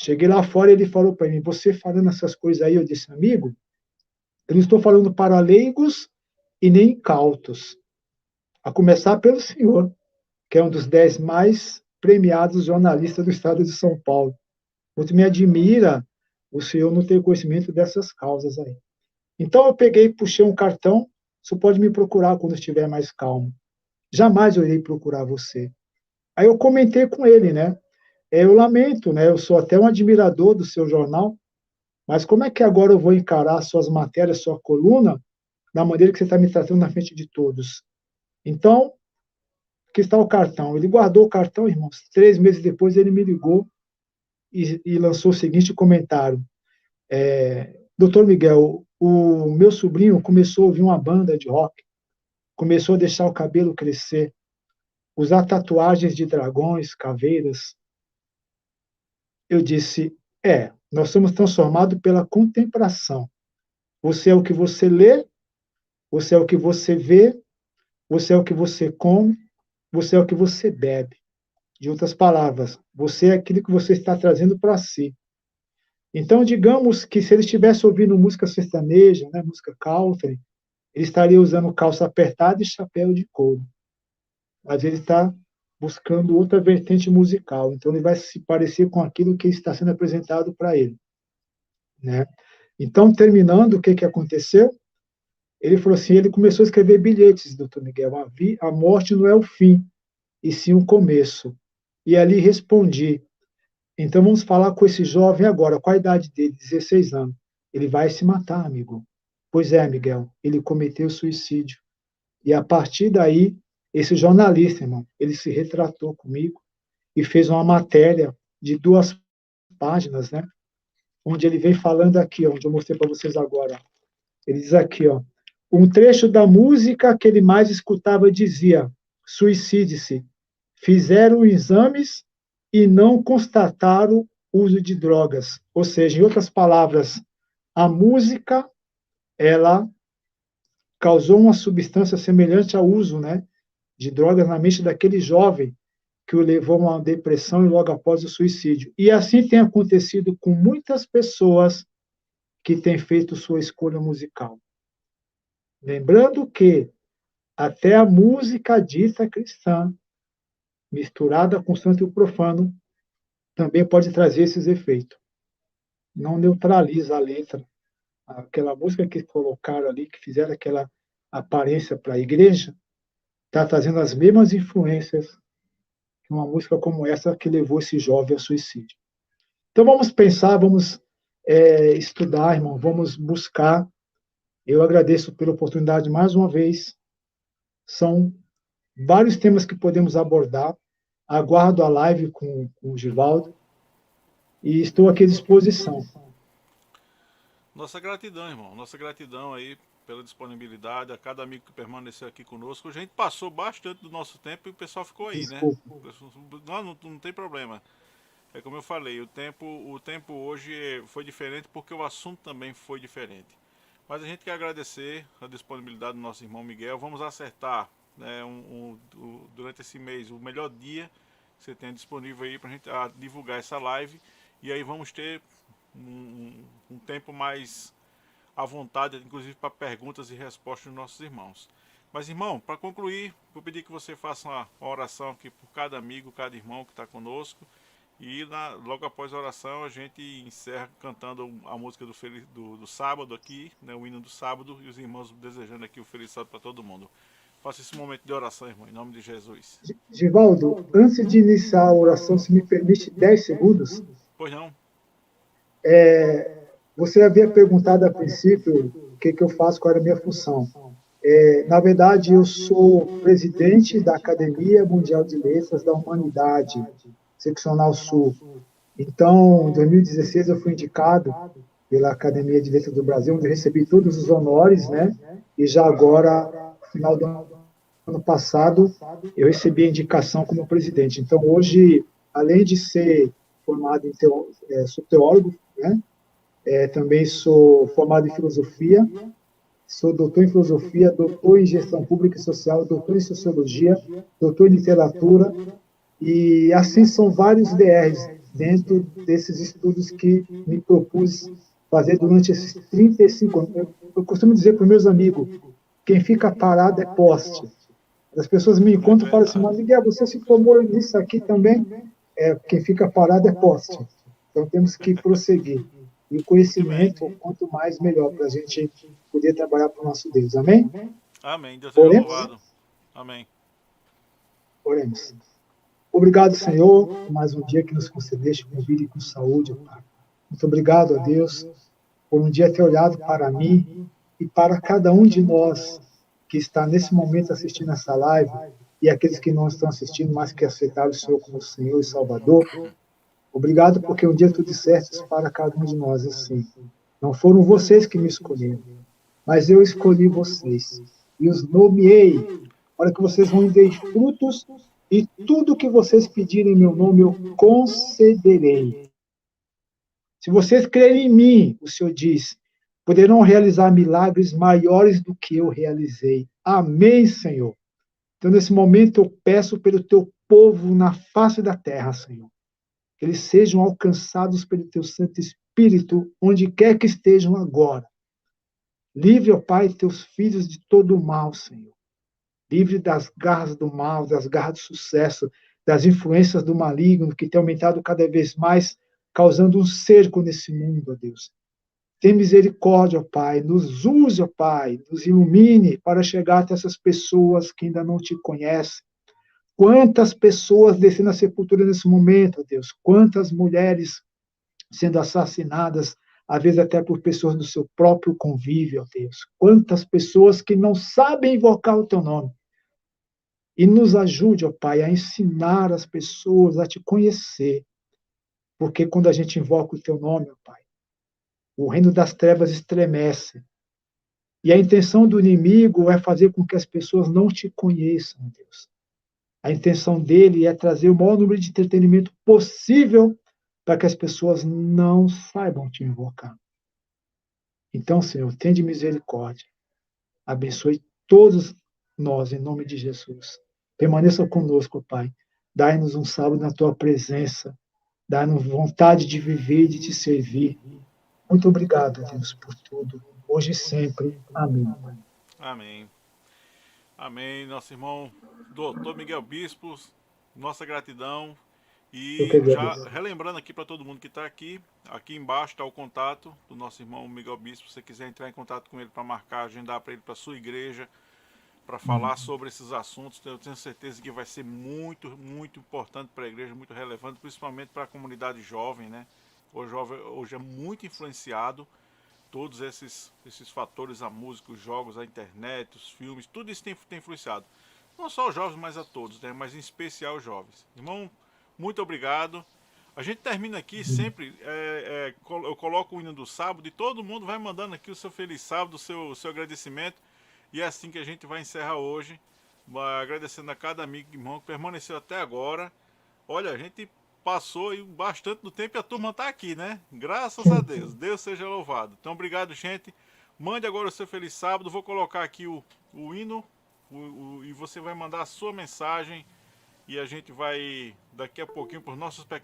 Speaker 2: Cheguei lá fora e ele falou para mim: você falando essas coisas aí? Eu disse: amigo, eu não estou falando para leigos e nem incautos, a começar pelo senhor, que é um dos 10 mais premiados jornalistas do estado de São Paulo. Muito me admira o senhor não ter conhecimento dessas causas aí. Então eu peguei, puxei um cartão, você pode me procurar quando estiver mais calmo. jamais eu irei procurar você. Aí eu comentei com ele, né? Eu lamento, né? Eu sou até um admirador do seu jornal, mas como é que agora eu vou encarar suas matérias, sua coluna, da maneira que você está me tratando na frente de todos? Então, aqui está o cartão. Ele guardou o cartão, irmãos. 3 meses depois ele me ligou e lançou o seguinte comentário. Doutor Miguel, o meu sobrinho começou a ouvir uma banda de rock, começou a deixar o cabelo crescer, usar tatuagens de dragões, caveiras. Eu disse, nós somos transformados pela contemplação. Você é o que você lê, você é o que você vê, você é o que você come, você é o que você bebe. De outras palavras, você é aquilo que você está trazendo para si. Então, digamos que se ele estivesse ouvindo música sertaneja, né, música country, ele estaria usando calça apertada e chapéu de couro. Mas ele está buscando outra vertente musical. Então, ele vai se parecer com aquilo que está sendo apresentado para ele, né? Então, terminando, o que aconteceu? Ele falou assim, ele começou a escrever bilhetes, doutor Miguel, a morte não é o fim, e sim o começo. E ali respondi, então vamos falar com esse jovem agora, qual a idade dele? 16 anos. Ele vai se matar, amigo. Pois é, Miguel, ele cometeu suicídio. E a partir daí, esse jornalista, irmão, ele se retratou comigo e fez uma matéria de 2 páginas, né? Onde ele vem falando aqui, onde eu mostrei para vocês agora. Ele diz aqui, ó, um trecho da música que ele mais escutava dizia, suicide-se, fizeram exames e não constataram uso de drogas. Ou seja, em outras palavras, a música, ela causou uma substância semelhante ao uso, né, de drogas na mente daquele jovem que o levou a uma depressão e logo após o suicídio. E assim tem acontecido com muitas pessoas que têm feito sua escolha musical. Lembrando que até a música dita cristã, misturada com o santo e o profano, também pode trazer esses efeitos. Não neutraliza a letra. Aquela música que colocaram ali, que fizeram aquela aparência para a igreja, está trazendo as mesmas influências que uma música como essa que levou esse jovem ao suicídio. Então vamos pensar, vamos estudar, irmão, vamos buscar. Eu agradeço pela oportunidade mais uma vez. São vários temas que podemos abordar. Aguardo a live com o Givaldo e estou aqui à disposição.
Speaker 1: Nossa gratidão, irmão. Nossa gratidão aí pela disponibilidade, a cada amigo que permaneceu aqui conosco. A gente passou bastante do nosso tempo e o pessoal ficou aí,
Speaker 2: Desculpa.
Speaker 1: né? Não tem problema. É como eu falei, o tempo hoje foi diferente porque o assunto também foi diferente. Mas a gente quer agradecer a disponibilidade do nosso irmão Miguel. Vamos acertar, né, durante esse mês o melhor dia que você tem disponível aí para a gente divulgar essa live. E aí vamos ter um tempo mais à vontade, inclusive para perguntas e respostas dos nossos irmãos. Mas, irmão, para concluir, vou pedir que você faça uma oração aqui por cada amigo, cada irmão que está conosco. E logo após a oração a gente encerra cantando a música do sábado aqui, né, o hino do sábado, e os irmãos desejando aqui o feliz sábado para todo mundo. Faça esse momento de oração, irmão, em nome de Jesus.
Speaker 2: Givaldo, antes de iniciar a oração, se me permite 10 segundos.
Speaker 1: Pois não?
Speaker 2: Você havia perguntado a princípio o que eu faço, qual era a minha função. Na verdade, eu sou presidente da Academia Mundial de Letras da Humanidade, Seccional Sul. Então, em 2016, eu fui indicado pela Academia de Letras do Brasil, onde eu recebi todos os honores, né? E já agora, no final do ano passado, eu recebi a indicação como presidente. Então, hoje, além de ser formado sou teólogo, né? Também sou formado em filosofia, sou doutor em filosofia, doutor em gestão pública e social, doutor em sociologia, doutor em literatura, e assim são vários DRs dentro desses estudos que me propus fazer durante esses 35 anos. Eu costumo dizer para os meus amigos, quem fica parado é poste. As pessoas me encontram e falam assim, mas Miguel, você se formou nisso aqui também? Quem fica parado é poste. Então temos que prosseguir. E o conhecimento, quanto mais, melhor, para a gente poder trabalhar para o nosso Deus. Amém?
Speaker 1: Amém. Deus seja louvado. Amém.
Speaker 2: Oremos. Obrigado, Senhor, por mais um dia que nos concedeste com vida e com saúde, ó Pai. Muito obrigado, ó Deus, por um dia ter olhado para mim e para cada um de nós que está nesse momento assistindo essa live e aqueles que não estão assistindo, mas que aceitaram o Senhor como Senhor e Salvador. Obrigado porque um dia tu disseste para cada um de nós assim. Não foram vocês que me escolheram, mas eu escolhi vocês e os nomeei para que vocês vão e deem frutos e tudo que vocês pedirem em meu nome eu concederei. Se vocês crerem em mim, o Senhor diz, poderão realizar milagres maiores do que eu realizei. Amém, Senhor. Então, nesse momento, eu peço pelo teu povo na face da terra, Senhor. Que eles sejam alcançados pelo teu Santo Espírito, onde quer que estejam agora. Livre, ó Pai, teus filhos de todo o mal, Senhor. Livre das garras do mal, das garras do sucesso, das influências do maligno, que tem aumentado cada vez mais, causando um cerco nesse mundo, ó Deus. Tem misericórdia, ó Pai, nos use, ó Pai, nos ilumine para chegar até essas pessoas que ainda não te conhecem. Quantas pessoas descendo a sepultura nesse momento, ó Deus, quantas mulheres sendo assassinadas, às vezes até por pessoas do seu próprio convívio, ó Deus. Quantas pessoas que não sabem invocar o teu nome. E nos ajude, ó Pai, a ensinar as pessoas a te conhecer. Porque quando a gente invoca o teu nome, ó Pai, o reino das trevas estremece. E a intenção do inimigo é fazer com que as pessoas não te conheçam, Deus. A intenção dele é trazer o maior número de entretenimento possível para que as pessoas não saibam te invocar. Então, Senhor, tende misericórdia. Abençoe todos nós, em nome de Jesus. Permaneça conosco, Pai. Dai-nos um sábado na tua presença. Dai-nos vontade de viver e de te servir. Muito obrigado, Deus, por tudo. Hoje e sempre. Amém.
Speaker 1: Amém. Amém. Nosso irmão Dr. Miguel Bispos, nossa gratidão.
Speaker 2: Eu que
Speaker 1: E já
Speaker 2: agradeço.
Speaker 1: relembrando aqui para todo mundo que está aqui embaixo está o contato do nosso irmão Miguel Bispo. Se você quiser entrar em contato com ele para marcar, agendar para ele para sua igreja, para falar sobre esses assuntos, eu tenho certeza que vai ser muito, muito importante para a igreja, muito relevante, principalmente para a comunidade jovem, né? O jovem hoje é muito influenciado, todos esses fatores, a música, os jogos, a internet, os filmes, tudo isso tem influenciado. Não só os jovens, mas a todos, né? Mas em especial os jovens. Irmão, muito obrigado. A gente termina aqui sempre, eu coloco o hino do sábado e todo mundo vai mandando aqui o seu feliz sábado, o seu agradecimento. E é assim que a gente vai encerrar hoje, agradecendo a cada amigo e irmão que permaneceu até agora. Olha, a gente passou aí bastante do tempo e a turma está aqui, né? Graças a Deus, Deus seja louvado. Então, obrigado, gente. Mande agora o seu feliz sábado. Vou colocar aqui o hino e você vai mandar a sua mensagem. E a gente vai daqui a pouquinho para os nossos pequenos